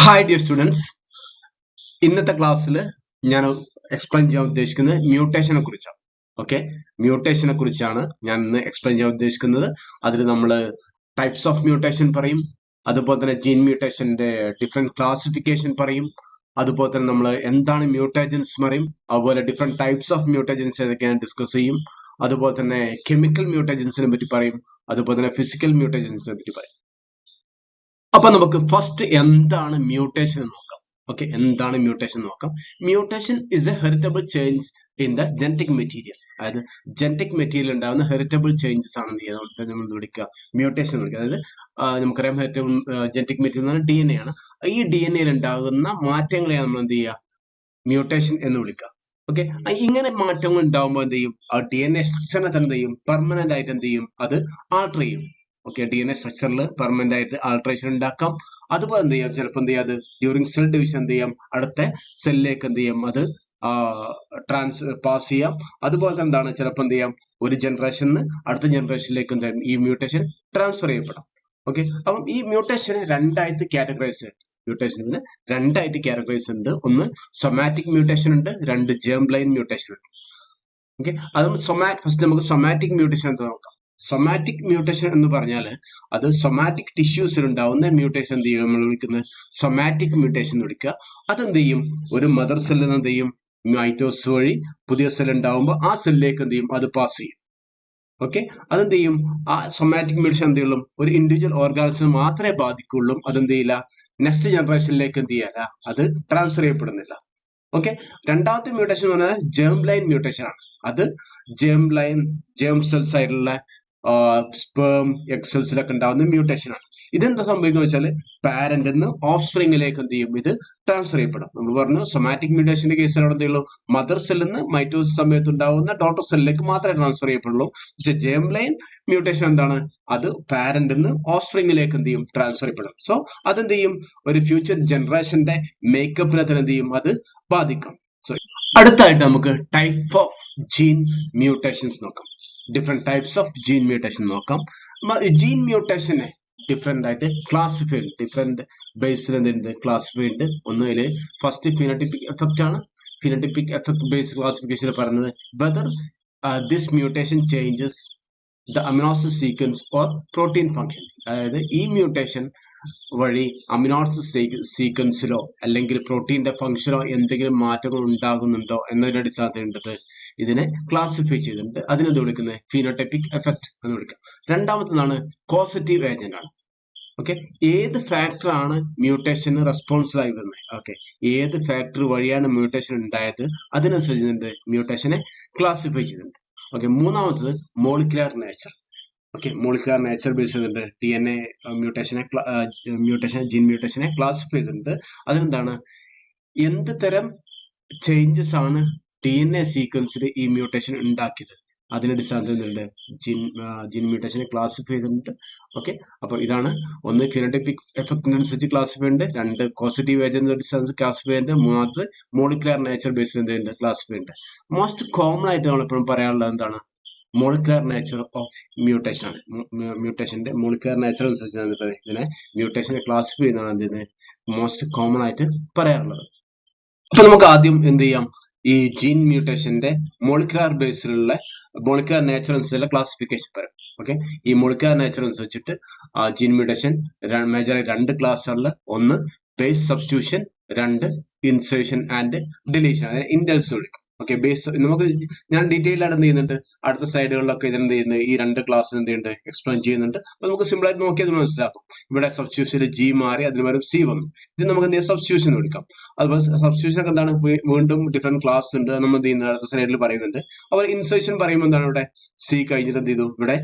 Hi dear students, ഇന്നത്തെ ക്ലാസ്സിൽ ഞാൻ എക്സ്പ്ലെയിൻ ചെയ്യാൻ ഉദ്ദേശിക്കുന്നത് മ്യൂട്ടേഷനെ കുറിച്ചാണ്. ഓക്കെ, മ്യൂട്ടേഷനെ കുറിച്ചാണ് ഞാൻ ഇന്ന് എക്സ്പ്ലെയിൻ ചെയ്യാൻ ഉദ്ദേശിക്കുന്നത്. അതിൽ നമ്മൾ ടൈപ്സ് ഓഫ് മ്യൂട്ടേഷൻ പറയും, അതുപോലെ തന്നെ ജീൻ മ്യൂട്ടേഷന്റെ ഡിഫറെന്റ് ക്ലാസിഫിക്കേഷൻ പറയും, അതുപോലെ തന്നെ നമ്മൾ എന്താണ് മ്യൂട്ടേജൻസ് പറയും, അതുപോലെ ഡിഫറെന്റ് ടൈപ്സ് ഓഫ് മ്യൂട്ടേജൻസ് ഏതൊക്കെയാണ് ഡിസ്കസ് ചെയ്യും, അതുപോലെ തന്നെ കെമിക്കൽ മ്യൂട്ടേജൻസിനെ പറ്റി പറയും, അതുപോലെ തന്നെ ഫിസിക്കൽ മ്യൂട്ടേജൻസിനെ പറ്റി പറയും. അപ്പൊ നമുക്ക് ഫസ്റ്റ് എന്താണ് മ്യൂട്ടേഷൻ എന്ന് നോക്കാം. ഓക്കെ, എന്താണ് മ്യൂട്ടേഷൻ നോക്കാം. Mutation is A heritable change in the genetic material. അതായത് ജനറ്റിക് മെറ്റീരിയൽ ഉണ്ടാകുന്ന ഹെറിറ്റബിൾ ചേഞ്ചസ് ആണ് നമ്മൾ വിളിക്കുക മ്യൂട്ടേഷൻ എന്ന് വിളിക്കുക. അതായത് നമുക്കറിയാം ഹെറിറ്റബിൾ ജനറ്റിക് മെറ്റീരിയൽ എന്ന് പറഞ്ഞാൽ DNA ആണ്. ഈ DNA ഉണ്ടാകുന്ന മാറ്റങ്ങളെയാണ് നമ്മൾ എന്ത് ചെയ്യുക, മ്യൂട്ടേഷൻ എന്ന് വിളിക്കുക. ഓക്കെ, ഇങ്ങനെ മാറ്റങ്ങൾ ഉണ്ടാകുമ്പോൾ എന്ത് ചെയ്യും, ആ DNA സ്ട്രക്ചറിനെ തന്നെ എന്ത് ചെയ്യും, പെർമനന്റ് ആയിട്ട് എന്ത് ചെയ്യും, അത് ആൾട്ടർ ചെയ്യും. ഓക്കെ, DNA സ്ട്രക്ചറിൽ പെർമനന്റ് ആയിട്ട് ആൾട്ടറേഷൻ ഉണ്ടാക്കാം. അതുപോലെ എന്ത് ചെയ്യാം, ചിലപ്പോൾ എന്ത് ചെയ്യാം, അത് ഡ്യൂറിങ് സെൽ ഡിവിഷൻ എന്ത് ചെയ്യാം, അടുത്ത സെല്ലിലേക്ക് എന്ത് ചെയ്യാം, അത് പാസ് ചെയ്യാം. അതുപോലെ തന്നെ എന്താണ്, ചിലപ്പോൾ എന്ത് ചെയ്യാം, ഒരു ജനറേഷനിൽ അടുത്ത ജനറേഷനിലേക്ക് എന്ത് ചെയ്യാം, ഈ മ്യൂട്ടേഷൻ ട്രാൻസ്ഫർ ചെയ്യപ്പെടാം. ഓക്കെ, അപ്പം ഈ മ്യൂട്ടേഷനെ രണ്ടായിട്ട് കാറ്റഗറൈസ് മ്യൂട്ടേഷന് രണ്ടായിട്ട് കാറ്റഗറൈസ് ഉണ്ട്. ഒന്ന് സൊമാറ്റിക് മ്യൂട്ടേഷൻ ഉണ്ട്, രണ്ട് ജേം ലൈൻ മ്യൂട്ടേഷൻ ഉണ്ട്. ഓക്കെ, അത് ഫസ്റ്റ് നമുക്ക് സൊമാറ്റിക് മ്യൂട്ടേഷൻ എന്ന് നോക്കാം. സൊമാറ്റിക് മ്യൂട്ടേഷൻ എന്ന് പറഞ്ഞാൽ അത് സൊമാറ്റിക് ടിഷ്യൂസിൽ ഉണ്ടാവുന്ന മ്യൂട്ടേഷൻ എന്ത് ചെയ്യും, നമ്മൾ വിളിക്കുന്നത് സൊമാറ്റിക് മ്യൂട്ടേഷൻ എന്ന് വിളിക്കുക. അതെന്ത് ചെയ്യും, ഒരു മദർ സെല്ലിൽ നിന്ന് എന്ത് ചെയ്യും, മൈറ്റോസിസ് വഴി പുതിയ സെൽ ഉണ്ടാവുമ്പോൾ ആ സെല്ലിലേക്ക് എന്ത് ചെയ്യും, അത് പാസ് ചെയ്യും. ഓക്കെ, അതെന്ത് ചെയ്യും, ആ സൊമാറ്റിക് മ്യൂട്ടേഷൻ എന്ത് ചെയ്യും, ഒരു ഇൻഡിവിജ്വൽ ഓർഗാനിസം മാത്രമേ ബാധിക്കുള്ളൂ. അതെന്ത് ചെയ്യില്ല, നെക്സ്റ്റ് ജനറേഷനിലേക്ക് എന്ത് ചെയ്യല്ല, അത് ട്രാൻസ്ഫർ ചെയ്യപ്പെടുന്നില്ല. ഓക്കെ, രണ്ടാമത്തെ മ്യൂട്ടേഷൻ എന്ന് പറഞ്ഞാൽ ജേം ലൈൻ മ്യൂട്ടേഷൻ ആണ്. അത് ജേം സെൽസ് ആയിട്ടുള്ള സ്പേം എഗ് സെൽസിലൊക്കെ ഉണ്ടാവുന്ന മ്യൂട്ടേഷൻ ആണ്. ഇതെന്താ സംഭവിക്കുന്നത് വെച്ചാൽ പാരന്റ് നിന്ന് ഓഫ് സ്പ്രിംഗിലേക്ക് എന്ത് ചെയ്യും, ഇത് ട്രാൻസ്ഫർ ചെയ്യപ്പെടും. നമ്മൾ പറഞ്ഞു സൊമാറ്റിക് മ്യൂട്ടേഷന്റെ കേസിൽ എന്ത് ചെയ്യുള്ളൂ, മദർ സെല്ലിൽ നിന്ന് മൈറ്റോസിസ് സമയത്ത് ഉണ്ടാവുന്ന ഡോട്ടർ സെല്ലിലേക്ക് മാത്രമേ ട്രാൻസ്ഫർ ചെയ്യപ്പെടുള്ളൂ. പക്ഷെ ജേം ലൈൻ മ്യൂട്ടേഷൻ എന്താണ്, അത് പാരന്റ് നിന്ന് ഓഫ് സ്പ്രിംഗിലേക്ക് എന്ത് ചെയ്യും, ട്രാൻസ്ഫർ ചെയ്യപ്പെടും. സോ അതെന്ത് ചെയ്യും, ഒരു ഫ്യൂച്ചർ ജനറേഷന്റെ മേക്കപ്പിനെ തന്നെ എന്ത് ചെയ്യും, അത് ബാധിക്കും. സോ അടുത്തായിട്ട് നമുക്ക് ടൈപ്പ് ഓഫ് ജീൻ മ്യൂട്ടേഷൻസ് നോക്കാം. Different types of gene mutation നോക്കാം. ജീൻ മ്യൂട്ടേഷനെ ഡിഫറെന്റ് ആയിട്ട് ക്ലാസിഫൈ ഉണ്ട്, ഡിഫറെന്റ് ബേസിൽ എന്തുണ്ട്, ക്ലാസിഫൈ ഉണ്ട്. ഒന്നില് ഫസ്റ്റ് ഫിനോടൈപ്പിക് എഫക്റ്റ് ആണ്. ഫിനോടൈപ്പിക് എഫക്ട് ബേസ്ഡ് ക്ലാസിഫിക്കേഷൻ പറയുന്നത് whether this mutation changes the amino acid sequence or protein function. അതായത് ഈ മ്യൂട്ടേഷൻ വഴി അമിനോ ആസിഡ് സീക്വൻസിലോ അല്ലെങ്കിൽ പ്രോട്ടീന്റെ ഫംഗ്ഷനോ എന്തെങ്കിലും മാറ്റങ്ങൾ ഉണ്ടാകുന്നുണ്ടോ എന്നതിന്റെ അടിസ്ഥാനത്തിൽ ഇതിനെ ക്ലാസിഫൈ ചെയ്തിട്ടുണ്ട്. അതിനെന്ത് വിളിക്കുന്നത്, ഫിനോടൈപ്പിക് എഫക്ട് എന്ന് വിളിക്കാം. രണ്ടാമത്തേതാണ് കോസറ്റീവ് ഏജന്റ് ആണ്. ഓക്കെ, ഏത് ഫാക്ടർ ആണ് മ്യൂട്ടേഷന് റെസ്പോൺസിബിൾ ആയി വരുന്നത്, ഓക്കെ, ഏത് ഫാക്ടർ വഴിയാണ് മ്യൂട്ടേഷൻ ഉണ്ടായത്, അതിനനുസരിച്ച് മ്യൂട്ടേഷനെ ക്ലാസിഫൈ ചെയ്തിട്ടുണ്ട്. ഓക്കെ, മൂന്നാമത്തത് molecular nature. Okay, molecular nature base ചെയ്തിട്ടുണ്ട് DNA ജീൻ മ്യൂട്ടേഷനെ ക്ലാസിഫൈ ചെയ്തിട്ടുണ്ട്. അതിനെന്താണ്, എന്ത് തരം ചേഞ്ചസ് ആണ് DNA സീക്വൻസിൽ ഈ മ്യൂട്ടേഷൻ ഉണ്ടാക്കിയത്, അതിനടിസ്ഥാനത്തിൽ ജീൻ മ്യൂട്ടേഷനെ ക്ലാസിഫൈ ചെയ്തിട്ടുണ്ട്. ഓക്കെ, അപ്പോൾ ഇതാണ് ഒന്ന് ഫിനോടൈപ്പിക് എഫക്റ്റിനനുസരിച്ച് ക്ലാസിഫൈ ഉണ്ട്, രണ്ട് കോസറ്റീവ് ഏജന്റ് അടിസ്ഥാനത്തിൽ ക്ലാസിഫൈ ഉണ്ട്, മൂന്നാമത് മോളിക്കുലർ നേച്ചർ ബേസ് ചെയ്ത് ക്ലാസിഫൈ ഉണ്ട്. മോസ്റ്റ് കോമൺ ആയിട്ട് നമ്മൾ എപ്പോഴും പറയാനുള്ളത് എന്താണ്, മോളിക്കുലർ നേച്ചർ ഓഫ് മ്യൂട്ടേഷൻ ആണ്. മ്യൂട്ടേഷന്റെ മോളിക്കുലർ നേച്ചർ അനുസരിച്ച് ഇതിനെ മ്യൂട്ടേഷനെ ക്ലാസിഫൈ ചെയ്യുന്നതാണ് എന്തിന് മോസ്റ്റ് കോമൺ ആയിട്ട് പറയാറുള്ളത്. അപ്പൊ നമുക്ക് ആദ്യം എന്ത് ചെയ്യാം, ഈ ജീൻ മ്യൂട്ടേഷന്റെ മോളിക്കുലർ ബേസിലുള്ള മോളിക്കുലർ നേച്ചർ അനുസരിച്ചുള്ള ക്ലാസിഫിക്കേഷൻ പറയാം. ഓക്കെ, ഈ മോളിക്കുലർ നേച്ചർ അനുസരിച്ചിട്ട് ജീൻ മ്യൂട്ടേഷൻ മേജറായി രണ്ട് ക്ലാസ്സുകളിൽ, ഒന്ന് ബേസ് സബ്സ്റ്റിറ്റ്യൂഷൻ, രണ്ട് ഇൻസേർഷൻ ആൻഡ് ഡിലീഷൻ, അതായത് ഇൻഡൽസ് വിളിക്കും. ഓക്കെ, ബേസ് നമുക്ക് ഞാൻ ഡീറ്റെയിൽ ആയിട്ട് എന്ത് ചെയ്യുന്നുണ്ട്, അടുത്ത സൈഡുകളിലൊക്കെ ഇതിനെന്ത് ചെയ്യുന്നത്, ഈ രണ്ട് ക്ലാസ് എന്ത് ചെയ്യുന്നുണ്ട്, എക്സ്പ്ലെയിൻ ചെയ്യുന്നുണ്ട്. അപ്പൊ നമുക്ക് സിമ്പിൾ ആയിട്ട് നോക്കിയത് മനസ്സിലാക്കും. ഇവിടെ സബ്സ്റ്റിറ്റ്യൂഷനിൽ G മാറി അതിന് പകരം C വന്നു. ഇത് നമുക്ക് എന്ത് ചെയ്യാം, സബ്സ്റ്റിറ്റ്യൂഷൻ വിളിക്കാം. അതുപോലെ സബ്സ്റ്റിറ്റ്യൂഷൻ ഒക്കെ എന്താണ്, വീണ്ടും ഡിഫറെന്റ് ക്ലാസ് ഉണ്ട്, നമ്മൾ എന്ത് ചെയ്യുന്നത് അടുത്ത സൈഡിൽ പറയുന്നുണ്ട്. അപ്പോൾ ഇൻസേർഷൻ പറയുമ്പോൾ എന്താണ്, ഇവിടെ C കഴിഞ്ഞിട്ട് എന്ത് ചെയ്തു, ഇവിടെ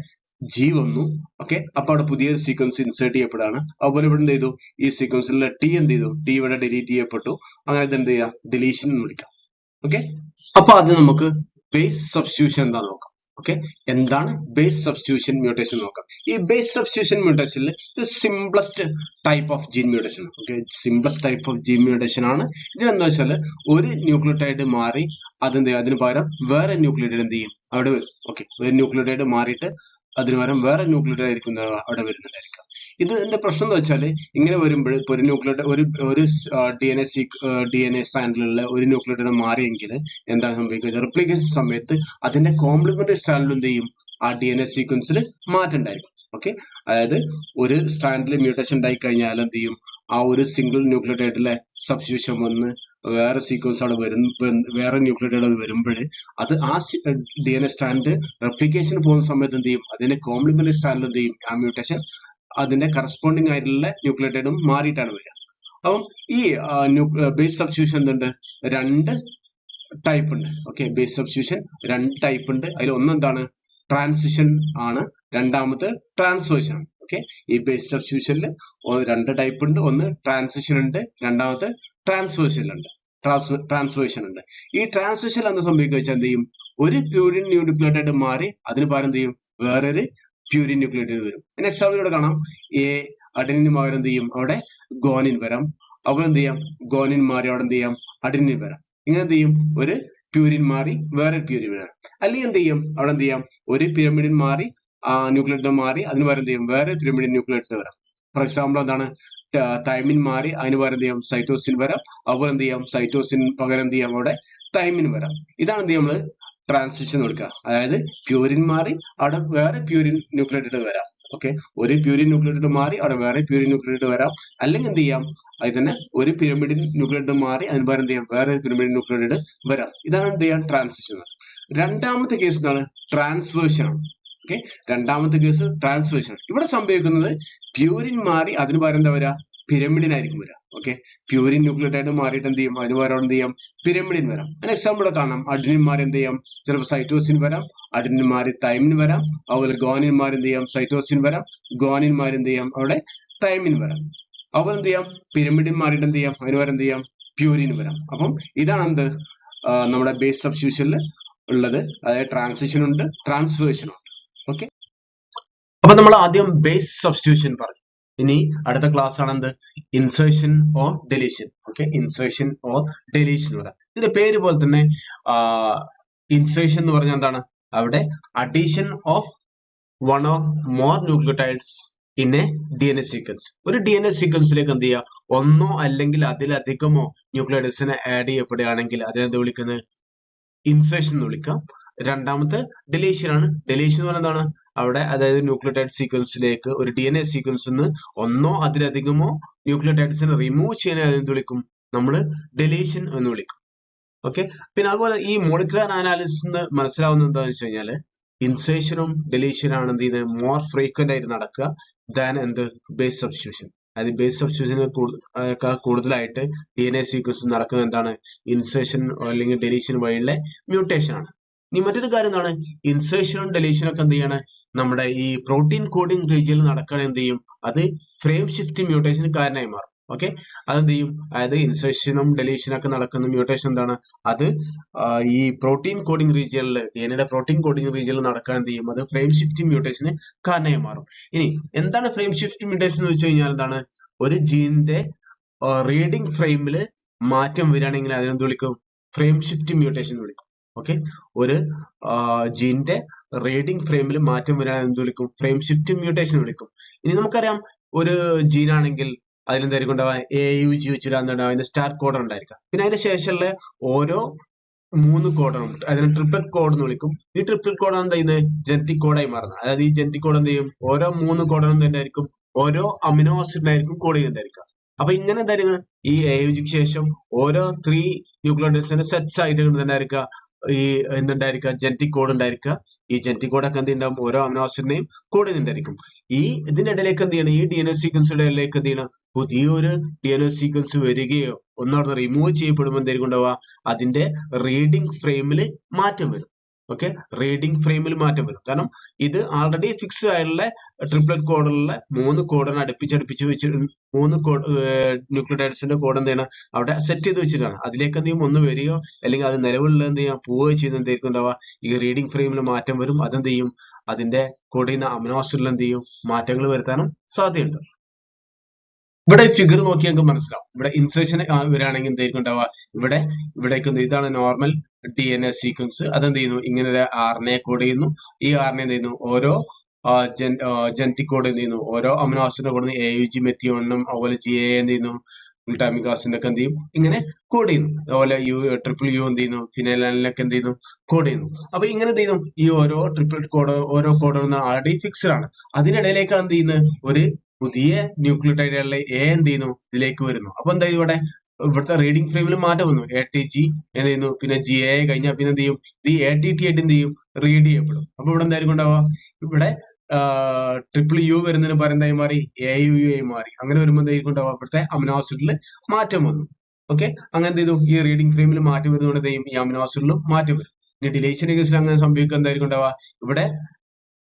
G വന്നു. ഓക്കെ, അപ്പൊ അവിടെ പുതിയൊരു സീക്വൻസ് ഇൻസേർട്ട് ചെയ്യപ്പെടാണ്. അതുപോലെ ഇവിടെ എന്ത് ചെയ്തു, ഈ സീക്വൻസിലെ T എന്ത് ചെയ്തു, T ഇവിടെ ഡിലീറ്റ് ചെയ്യപ്പെട്ടു. അങ്ങനെ ഇത് എന്ത് ചെയ്യാം, ഡിലീഷൻ എന്ന് വിളിക്കാം. ഓക്കെ, അപ്പൊ അത് നമുക്ക് ബേസ് സബ്സ്റ്റിറ്റ്യൂഷൻ എന്താണെന്ന് നോക്കാം. ഓക്കെ, എന്താണ് ബേസ് സബ്സ്റ്റിറ്റ്യൂഷൻ മ്യൂട്ടേഷൻ നോക്കാം. ഈ ബേസ് സബ്സ്റ്റിറ്റ്യൂഷൻ മ്യൂട്ടേഷനിൽ ഇത് simplest type of gene mutation. Okay, simplest type of gene mutation ആണ്. ഇതിനെന്താ വെച്ചാൽ ഒരു ന്യൂക്ലിയോടൈഡ് മാറി അതിന് പകരം വേറെ ന്യൂക്ലിയോടൈഡ് എന്ത് ചെയ്യും, അവിടെ വരും. ഓക്കെ, ഒരു ന്യൂക്ലിയോടൈഡ് മാറിയിട്ട് അതിന് പകരം വേറെ ന്യൂക്ലിയോടൈഡ് ആയിരിക്കും അവിടെ വരുന്നുണ്ടായിരിക്കാം. ഇതിന്റെ പ്രശ്നം എന്ന് വെച്ചാൽ ഇങ്ങനെ വരുമ്പോൾ ഇപ്പൊ ഒരു ന്യൂക്ലിയോട്ടൈഡ് ഒരു ഡി എൻ എ സ്ട്രാൻഡിലുള്ള ഒരു ന്യൂക്ലിയോട്ടൈഡ് മാറിയെങ്കിൽ എന്താണ് സംഭവിക്കുന്നത്? റെപ്ലിക്കേഷൻ സമയത്ത് അതിന്റെ കോംപ്ലിമെന്ററി സ്ട്രാൻഡിൽ എന്ത് ചെയ്യും? ആ ഡി എൻ എ സീക്വൻസിൽ മാറ്റം ഉണ്ടായിരിക്കും. ഓക്കെ, അതായത് ഒരു സ്ട്രാൻഡിൽ മ്യൂട്ടേഷൻ ഉണ്ടായി കഴിഞ്ഞാൽ എന്ത് ചെയ്യും? ആ ഒരു സിംഗിൾ ന്യൂക്ലിയോട്ടൈഡിലെ സബ്സ്റ്റിറ്റ്യൂഷൻ വന്ന് വേറെ സീക്വൻസ് അവിടെ വേറെ ന്യൂക്ലിയോട്ടൈഡ് വരുമ്പോൾ അത് ആ D N A strand replication പോകുന്ന സമയത്ത് എന്ത് ചെയ്യും? അതിന്റെ കോംപ്ലിമെന്ററി സ്ട്രാൻഡിൽ എന്ത് ചെയ്യും? ആ മ്യൂട്ടേഷൻ അതിന്റെ കറസ്പോണ്ടിങ് ആയിട്ടുള്ള ന്യൂക്ലിയോട്ടൈഡും മാറിയിട്ടാണ് വരിക. അപ്പം ഈ ബേസ് സബ്സ്റ്റിറ്റ്യൂഷൻ എന്തുണ്ട്? രണ്ട് ടൈപ്പ് ഉണ്ട്. ഓക്കെ, ബേസ് സബ്സ്റ്റിറ്റ്യൂഷൻ രണ്ട് ടൈപ്പ് ഉണ്ട്. അതിൽ ഒന്നെന്താണ്? ട്രാൻസിഷൻ ആണ്, രണ്ടാമത് ട്രാൻസ്വേർഷൻ ആണ്. ഓക്കെ, ഈ ബേസ് സബ്സ്റ്റിറ്റ്യൂഷനിൽ രണ്ട് ടൈപ്പ് ഉണ്ട്. ഒന്ന് ട്രാൻസിഷൻ ഉണ്ട്, രണ്ടാമത് ട്രാൻസ്വേർഷൻ ഉണ്ട്. ഈ ട്രാൻസിഷൻ എന്താ സംഭവിക്കുക വെച്ചാൽ എന്ത് ചെയ്യും? ഒരു പ്യൂരിൻ ന്യൂക്ലിയോട്ടൈഡ് മാറി അതിന് പകരം എന്ത് ചെയ്യും? വേറൊരു പ്യൂരിൻ ന്യൂക്ലിയോട്ടൈഡ് വരും. അതിന് എക്സാമ്പിൾ ഇവിടെ കാണാം. അഡെനിന് പകരം എന്ത് ചെയ്യും? അവിടെ ഗോനിൻ വരാം. അപ്പോൾ എന്ത് ചെയ്യാം? ഗോനിൻ മാറി അവിടെ എന്ത് ചെയ്യാം? അഡെനിൻ വരാം. ഇങ്ങനെ എന്ത് ചെയ്യും? ഒരു പ്യൂരിൻ മാറി വേറെ പ്യൂരിൻ വരാം. അല്ലെങ്കിൽ എന്ത് ചെയ്യും? അവിടെ എന്ത് ചെയ്യാം? ഒരു പിരമിഡിൻ മാറി ന്യൂക്ലിയോട്ടൈഡ് മാറി അതിന് പകരം എന്ത് ചെയ്യും? വേറെ പിരമിഡിൻ ന്യൂക്ലിയോട്ടൈഡ് വരാം. ഫോർ എക്സാമ്പിൾ എന്താണ്? തൈമിൻ മാറി അതിന് പകരം എന്ത് ചെയ്യാം? സൈറ്റോസിൻ വരാം. അതുപോലെ എന്ത് ചെയ്യാം? സൈറ്റോസിൻ പകരം എന്ത് ചെയ്യാം? അവിടെ തൈമിൻ വരാം. ഇതാണ് എന്ത് ചെയ്യും? നമ്മള് ട്രാൻസിഷൻ കൊടുക്കുക. അതായത് പ്യൂരിൻ മാറി അവിടെ വേറെ പ്യൂരിൻ ന്യൂക്ലിയോട്ടൈഡ് വരാം. ഓക്കെ, ഒരു പ്യൂരിൻ ന്യൂക്ലിയോട്ടൈഡ് മാറി അവിടെ വേറെ പ്യൂരിൻ ന്യൂക്ലിയോട്ടൈഡ് വരാം. അല്ലെങ്കിൽ എന്ത് ചെയ്യാം? അതിൽ തന്നെ ഒരു പിരമിഡിൻ ന്യൂക്ലിയോട്ടൈഡ് മാറി അതിന് പകരം എന്ത് ചെയ്യാം? വേറെ പിരമിഡിൻ ന്യൂക്ലിയോട്ടൈഡ് വരാം. ഇതാണ് എന്ത് ചെയ്യാം? ട്രാൻസിഷൻ. രണ്ടാമത്തെ കേസ് എന്താണ്? ട്രാൻസ്വേർഷൻ ആണ്. ഓക്കെ, രണ്ടാമത്തെ കേസ് ട്രാൻസ്വേർഷൻ. ഇവിടെ സംഭവിക്കുന്നത് പ്യൂരിൻ മാറി അതിന് പകരം എന്താ വരാ? പിരമിഡിൻ ആയിരിക്കും വരാം. ഓക്കെ, പ്യൂരിൻ ന്യൂക്ലിയോട്ടൈഡ് മാറിയിട്ട് എന്ത് ചെയ്യും? അതിന് പകരം എന്ത് ചെയ്യാം? പിരമിഡിൻ വരാം. അതിന് എക്സാമ്പിൾ കാണാം. അഡെനിൻ മാറി എന്ത് ചെയ്യാം? ചിലപ്പോൾ സൈറ്റോസിൻ വരാം. അഡെനിൻ മാറി തൈമിൻ വരാം. അതുപോലെ ഗോനിൻ മാറി എന്ത് ചെയ്യാം? സൈറ്റോസിൻ വരാം. ഗോനിൻ മാറി എന്ത് ചെയ്യാം? അവിടെ തൈമിൻ വരാം. അപ്പോൾ എന്ത് ചെയ്യാം? പിരമിഡിൻ മാറിയിട്ട് എന്ത് ചെയ്യാം? അതിന് പകരം എന്ത് ചെയ്യാം? പ്യൂരിൻ വരാം. അപ്പം ഇതാണ് എന്ത് നമ്മുടെ ബേസ് സബ്സ്റ്റിറ്റ്യൂഷനിൽ ഉള്ളത്. അതായത് ട്രാൻസിഷൻ ഉണ്ട്, ട്രാൻസ്വേർഷൻ ഉണ്ട്. ഓക്കെ, അപ്പൊ നമ്മൾ ആദ്യം ബേസ് സബ്സ്റ്റിറ്റ്യൂഷൻ പറഞ്ഞു. ഇനി അടുത്ത ക്ലാസ് ആണ് എന്ത്? Insertion or deletion. Okay, insertion or deletion പറയാം. ഇതിന്റെ പേര് പോലെ തന്നെ ഇൻസേർഷൻ എന്ന് പറഞ്ഞാൽ എന്താണ്? അവിടെ addition of one or more nucleotides in a D N A sequence. ഒരു ഡി എൻ എ സീക്വൻസിലേക്ക് എന്ത് ചെയ്യുക? ഒന്നോ അല്ലെങ്കിൽ അതിലധികമോ ന്യൂക്ലിയോടൈഡ്സിനെ ആഡ് ചെയ്യപ്പെടുകയാണെങ്കിൽ അതിനെന്ത് വിളിക്കുന്നത്? ഇൻസേർഷൻ എന്ന് വിളിക്കാം. രണ്ടാമത്തെ ഡെലീഷൻ ആണ്. ഡെലീഷൻ എന്ന് പറഞ്ഞാൽ എന്താണ്? അവിടെ അതായത് ന്യൂക്ലിയോടൈഡ് സീക്വൻസിലേക്ക് ഒരു ഡി എൻ എ സീക്വൻസിൽ നിന്ന് ഒന്നോ അതിലധികമോ ന്യൂക്ലിയോടൈഡ്സിനെ റിമൂവ് ചെയ്യാൻ എന്ത് വിളിക്കും? നമ്മൾ ഡെലീഷൻ എന്ന് വിളിക്കും. ഓക്കെ, പിന്നെ അതുപോലെ ഈ മോളിക്കുലർ അനാലിസിസ് മനസ്സിലാവുന്നത് എന്താണെന്ന് വെച്ച് കഴിഞ്ഞാൽ ഇൻസേർഷനും ഡെലീഷനും ആണ് എന്ത് ചെയ്യുന്നത്? മോർ ഫ്രീക്വന്റ് ആയിട്ട് നടക്കുക ദാൻ എന്ത്? Base substitution. അതായത് ബേസ് സബ്സ്റ്റിറ്റ്യൂഷന് കൂടുതലായിട്ട് ഡി എൻ എ സീക്വൻസ് നടക്കുന്നത് എന്താണ്? ഇൻസേർഷൻ അല്ലെങ്കിൽ ഡെലീഷൻ വഴിയുള്ള മ്യൂട്ടേഷൻ ആണ്. ഇനി മറ്റൊരു കാര്യം എന്താണ്? ഇൻസേർഷനും ഡെലീഷനും ഒക്കെ എന്ത് ചെയ്യാണ്? നമ്മുടെ ഈ പ്രോട്ടീൻ കോഡിംഗ് റീജിയനിൽ നടക്കുകയാണെങ്കിൽ എന്ത് ചെയ്യും? അത് ഫ്രെയിം ഷിഫ്റ്റ് മ്യൂട്ടേഷന് കാരണമായി മാറും. ഓക്കെ, അതെന്ത് ചെയ്യും? അതായത് ഇൻസേർഷനും ഡെലീഷനും ഒക്കെ നടക്കുന്ന മ്യൂട്ടേഷൻ എന്താണ്? അത് ഈ പ്രോട്ടീൻ കോഡിംഗ് റീജിയനിൽ ഡിഎൻഎയുടെ പ്രോട്ടീൻ കോഡിംഗ് റീജിയനിൽ നടക്കാൻ എന്ത് ചെയ്യും? അത് ഫ്രെയിം ഷിഫ്റ്റ് മ്യൂട്ടേഷന് കാരണമായി മാറും. ഇനി എന്താണ് ഫ്രെയിം ഷിഫ്റ്റ് മ്യൂട്ടേഷൻ എന്ന് വെച്ച് കഴിഞ്ഞാൽ എന്താണ്? ഒരു ജീനിന്റെ റീഡിംഗ് ഫ്രെയിമിൽ മാറ്റം വരികയാണെങ്കിൽ അതിനെന്ത് വിളിക്കും? ഫ്രെയിം ഷിഫ്റ്റ് മ്യൂട്ടേഷൻ വിളിക്കും. ഓക്കെ, ഒരു ജീനിന്റെ റീഡിംഗ് ഫ്രെയിമിൽ മാറ്റം വരികയാണെങ്കിൽ എന്ത് വിളിക്കും? ഫ്രെയിം ഷിഫ്റ്റ് മ്യൂട്ടേഷൻ വിളിക്കും. ഇനി നമുക്കറിയാം ഒരു ജീനാണെങ്കിൽ അതിലെന്തായിരിക്കും ഉണ്ടാവുക? AUG വെച്ചിട്ട് അതിന്റെ സ്റ്റാർട്ട് കോഡൺ ഉണ്ടായിരിക്കാം. പിന്നെ അതിന്റെ ശേഷമുള്ള ഓരോ 3 കോഡണും അതിന് ട്രിപ്ലറ്റ് കോഡ് എന്ന് വിളിക്കും. ഈ ട്രിപ്ലറ്റ് കോഡാണ് എന്താ ചെയ്യുന്നത്? ജനറ്റിക് കോഡായി മാറുന്നത്. അതായത് ഈ ജനറ്റിക് കോഡ് എന്ത് ചെയ്യും? ഓരോ 3 കോഡണും തന്നെ ആയിരിക്കും ഓരോ അമിനോ ആസിഡിനായിരിക്കും കോഡ് ചെയ്യുന്നതായിരിക്കാം. അപ്പൊ ഇങ്ങനെ എന്തായിരിക്കും? ഈ AUGക്ക് ശേഷം ഓരോ 3 ന്യൂക്ലിയോടൈഡ്സിന്റെ സെറ്റ്സ് ആയിട്ട് എന്തായിരിക്കുക? ഈ എന്തുണ്ടായിരിക്കുക? ജനറ്റിക് കോഡ് ഉണ്ടായിരിക്കുക. ഈ ജനറ്റിക് കോഡൊക്കെ എന്ത് ഉണ്ടാവും? ഓരോ അമിനോ ആസിഡിനെയും കോഡ് ചെയ്യുന്നുണ്ടായിരിക്കും. ഇതിന്റെ ഇടയിലേക്ക് എന്ത് ചെയ്യണം? ഈ DNA സീക്വൻസിന്റെ ഇടയിലേക്ക് എന്ത് ചെയ്യണം? പുതിയൊരു DNA സീക്വൻസ് വരികയോ ഒന്നവിടെ റിമൂവ് ചെയ്യപ്പെടുമ്പോൾ എന്തായിരിക്കും ഉണ്ടാവുക? അതിന്റെ റീഡിംഗ് ഫ്രെയിമിൽ മാറ്റം വരും. ഓക്കെ, റീഡിംഗ് ഫ്രെയിമിൽ മാറ്റം വരും. കാരണം ഇത് ആൾറെഡി ഫിക്സ് ആയിട്ടുള്ള ട്രിപ്ലറ്റ് കോഡുള്ള 3 കോഡാണ് അടുപ്പിച്ചടുപ്പിച്ച് വെച്ച് 3 ന്യൂക്ലിയോടൈഡ്സിന്റെ കോഡ് എന്ത് ചെയ്യണം? അവിടെ സെറ്റ് ചെയ്ത് വെച്ചിട്ടാണ്. അതിലേക്ക് എന്ത് ചെയ്യും? ഒന്ന് വരികയോ അല്ലെങ്കിൽ അത് നിലവിലുള്ള എന്ത് ചെയ്യാം? പോവുകയോ ചെയ്യുന്ന എന്തായിരിക്കും ഉണ്ടാവുക? ഈ റീഡിംഗ് ഫ്രെയിമിൽ മാറ്റം വരും. അതെന്ത് ചെയ്യും? അതിന്റെ കോഡ് ചെയ്യുന്ന അമിനോ ആസിഡിൽ എന്ത് ചെയ്യും? മാറ്റങ്ങൾ വരുത്താനും സാധ്യതയുണ്ട്. ഇവിടെ ഫിഗർ നോക്കി നമുക്ക് മനസ്സിലാവും. ഇവിടെ ഇൻസേർഷൻ വരികയാണെങ്കിൽ എന്തായിരിക്കും ഉണ്ടാവുക? ഇവിടേക്ക് ഇതാണ് നോർമൽ DNA സീക്വൻസ്. അതെന്ത് ചെയ്യുന്നു? ഇങ്ങനെ ഒരു RNA കോഡ് ചെയ്യുന്നു. ഈ RNA എന്ത് ചെയ്യുന്നു? ഓരോ ജനറ്റിക് കോഡ് എന്ത് ചെയ്യുന്നു, ഓരോ അമിനോ ആസിഡിന്റെ കോഡ് AUG മെത്തിയോണിനും അതുപോലെ GA എന്ത് ചെയ്യുന്നു, ഗ്ലൂട്ടാമിക് ആസിഡിന്റെ ഒക്കെ എന്ത് ചെയ്യും, ഇങ്ങനെ കോഡ് ചെയ്യുന്നു. അതുപോലെ ട്രിപ്പിൾ യു എന്ത് ചെയ്യുന്നു, ഫിനൈലാനിലൊക്കെ എന്ത് ചെയ്യുന്നു, കോഡ് ചെയ്യുന്നു. അപ്പൊ ഇങ്ങനെ എന്ത് ചെയ്യുന്നു, ഈ ഓരോ ട്രിപ്പിൾ കോഡ് ഓരോ കോഡ് ആൾറെഡി ഫിക്സ്ഡ് ആണ്. അതിനിടയിലേക്കാണ് എന്ത് ചെയ്യുന്നത്, ഒരു പുതിയ ന്യൂക്ലിയോടൈഡുകളിലെ എന്ത് ചെയ്യുന്നു, ഇതിലേക്ക് വരുന്നു. അപ്പൊ എന്താ ഇവിടെ ഇവിടുത്തെ റീഡിംഗ് ഫ്രെയിമിൽ മാറ്റം വന്നു. ATG എന്ത് ചെയ്യുന്നു, പിന്നെ GA കഴിഞ്ഞാൽ പിന്നെ എന്ത് ചെയ്യും, ഈ ATT ആയിട്ട് എന്ത് ചെയ്യും, റീഡ് ചെയ്യപ്പെടും. അപ്പൊ ഇവിടെ എന്തായിരിക്കും ഉണ്ടാവുക, ഇവിടെ ട്രിപ്പിൾ യു വരുന്നതിന് പകരം എന്തായി മാറി, AUU ആയി മാറി. അങ്ങനെ വരുമ്പോൾ എന്തായിരിക്കും ഉണ്ടാവുക, ഇവിടുത്തെ അമിനോ ആസിഡിൽ മാറ്റം വന്നു. ഓക്കെ, അങ്ങനെ എന്ത് ചെയ്തു, ഈ റീഡിംഗ് ഫ്രെയിമിൽ മാറ്റം വരുന്നതുകൊണ്ട് എന്ത് ചെയ്യും, ഈ അമിനോ ആസിഡിലും മാറ്റം വരും. ഇനി ഡിലീഷന്റെ കേസിൽ അങ്ങനെ സംഭവിക്കുക എന്തായിരിക്കും ഉണ്ടാവുക, ഇവിടെ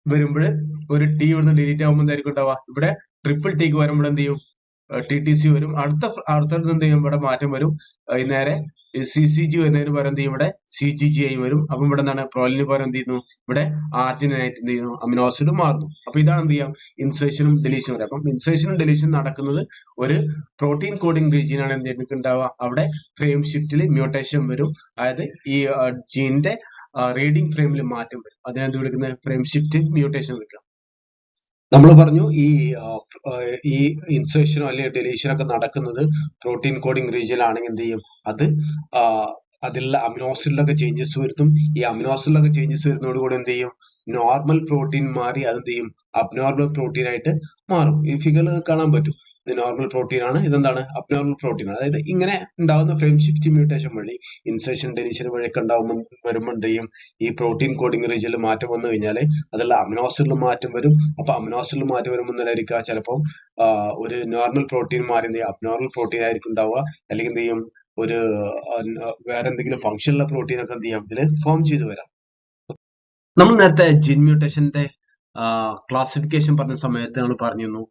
വരുമ്പോൾ ഒരു ടി ഇവിടുന്ന് ഡിലീറ്റ് ആകുമ്പോൾ എന്തായിരിക്കും ഉണ്ടാവുക, ഇവിടെ ട്രിപ്പിൾ ടിക്ക് വരുമ്പോൾ എന്ത് ചെയ്യും, TTC വരും. അടുത്തടുത്ത് എന്ത് ചെയ്യും, ഇവിടെ മാറ്റം വരും. നേരെ CCG വരുന്നതിന് പകരം എന്ത് ചെയ്യും, ഇവിടെ CGG ആയി വരും. അപ്പം ഇവിടെ എന്താണ്, പ്രോലിന് പകരം എന്ത് ചെയ്യുന്നു, ഇവിടെ ആർജിനായിട്ട് എന്ത് ചെയ്യുന്നു, അമിനോ ആസിഡ് മാറുന്നു. അപ്പൊ ഇതാണ് എന്ത് ചെയ്യാം, ഇൻസേർഷനും ഡെലീഷനും വരെ. അപ്പം ഇൻസേർഷനും ഡെലീഷനും നടക്കുന്നത് ഒരു പ്രോട്ടീൻ കോഡിംഗ് റീജിയൻ ആണ് എന്ത് ഉണ്ടാവുക, അവിടെ ഫ്രെയിം ഷിഫ്റ്റിൽ മ്യൂട്ടേഷൻ വരും. അതായത് ഈ ജീനിന്റെ റീഡിംഗ് ഫ്രെയിമിൽ മാറ്റം വരും. അതിനെന്ത് വിളിക്കുന്നത്, ഫ്രെയിം ഷിഫ്റ്റ് മ്യൂട്ടേഷൻ വിളിക്കാം. നമ്മൾ പറഞ്ഞു ഈ ഇൻസേർഷനോ അല്ലെങ്കിൽ ഡെലീഷനോ ഒക്കെ നടക്കുന്നത് പ്രോട്ടീൻ കോഡിംഗ് റീജിയൻ ആണെങ്കിൽ എന്ത് ചെയ്യും, അത് അതിലുള്ള അമിനോ ആസിഡിലൊക്കെ ചേഞ്ചസ് വരുത്തും. ഈ അമിനോ ആസിഡിലൊക്കെ ചേഞ്ചസ് വരുന്നതോടുകൂടി എന്ത് ചെയ്യും, നോർമൽ പ്രോട്ടീൻ മാറി അതെന്ത് ചെയ്യും, അബ്നോർമൽ പ്രോട്ടീൻ ആയിട്ട് മാറും. ഈ ഫിഗറിൽ കാണാൻ പറ്റും, ഇത് നോർമൽ പ്രോട്ടീൻ ആണ്, ഇതെന്താണ്, അബ്നോർമൽ പ്രോട്ടീൻ ആണ്. അതായത് ഇങ്ങനെ ഉണ്ടാവുന്ന ഫ്രെയിം ഷിഫ്റ്റ് മ്യൂട്ടേഷൻ വഴി ഇൻസേർഷൻ ഡെലീഷൻ വഴിയൊക്കെ വരുമ്പോൾ എന്ത് ചെയ്യും, ഈ പ്രോട്ടീൻ കോഡിംഗ് റീജിയനിൽ മാറ്റം വന്നു കഴിഞ്ഞാൽ അതിലുള്ള അമിനോ ആസിഡിൽ മാറ്റം വരും. അപ്പൊ അമിനോ ആസിഡിൽ മാറ്റം വരുമ്പോൾ എന്തായിരിക്കുക, ചിലപ്പോൾ ഒരു നോർമൽ പ്രോട്ടീൻ മാറി എന്ത് ചെയ്യും, അബ്നോർമൽ പ്രോട്ടീൻ ആയിരിക്കും ഉണ്ടാവുക. അല്ലെങ്കിൽ എന്ത് ചെയ്യും, ഒരു വേറെ എന്തെങ്കിലും ഫംഗ്ഷനുള്ള പ്രോട്ടീൻ ഒക്കെ എന്ത് ചെയ്യാം, ഇതിൽ ഫോം ചെയ്തു വരാം. നമ്മൾ നേരത്തെ ജീൻ മ്യൂട്ടേഷന്റെ ക്ലാസിഫിക്കേഷൻ പറഞ്ഞ സമയത്ത് നമ്മൾ പറഞ്ഞിരുന്നു,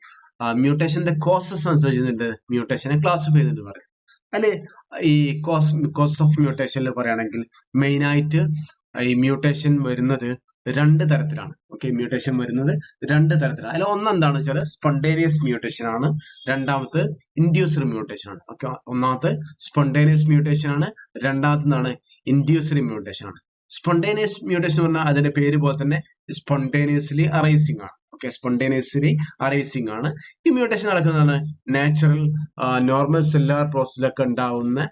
മ്യൂട്ടേഷന്റെ കോസസ് അനുസരിച്ചിട്ട് മ്യൂട്ടേഷനെ ക്ലാസിഫൈ ചെയ്തിട്ട് പറയും. അല്ലെ, ഈ കോസ് ഓഫ് മ്യൂട്ടേഷനിൽ പറയുകയാണെങ്കിൽ മെയിൻ ആയിട്ട് ഈ മ്യൂട്ടേഷൻ വരുന്നത് രണ്ട് തരത്തിലാണ്. ഓക്കെ, മ്യൂട്ടേഷൻ വരുന്നത് രണ്ട് തരത്തിലാണ്. അതിൽ ഒന്നെന്താണെന്ന് വെച്ചാൽ സ്പോണ്ടേനിയസ് മ്യൂട്ടേഷൻ ആണ്, രണ്ടാമത്തെ ഇൻഡ്യൂസ്ഡ് മ്യൂട്ടേഷൻ ആണ്. ഓക്കെ, ഒന്നാമത്തെ സ്പോണ്ടേനിയസ് മ്യൂട്ടേഷൻ ആണ്, രണ്ടാമത്തെ ഇൻഡ്യൂസ്ഡ് മ്യൂട്ടേഷൻ ആണ്. സ്പോണ്ടേനിയസ് മ്യൂട്ടേഷൻ പറഞ്ഞാൽ അതിന്റെ പേര് പോലെ തന്നെ സ്പോണ്ടേനിയസ്ലി അറൈസിംഗ് ആണ്. ഓക്കെ, സ്പോണ്ടേനിയസ്ലി അറൈസിംഗ് ആണ്. ഈ മ്യൂട്ടേഷൻ നടക്കുന്നതാണ് നാച്ചുറൽ നോർമൽ സെല്ലുലാർ പ്രോസസ്സിലൊക്കെ ഉണ്ടാവുന്ന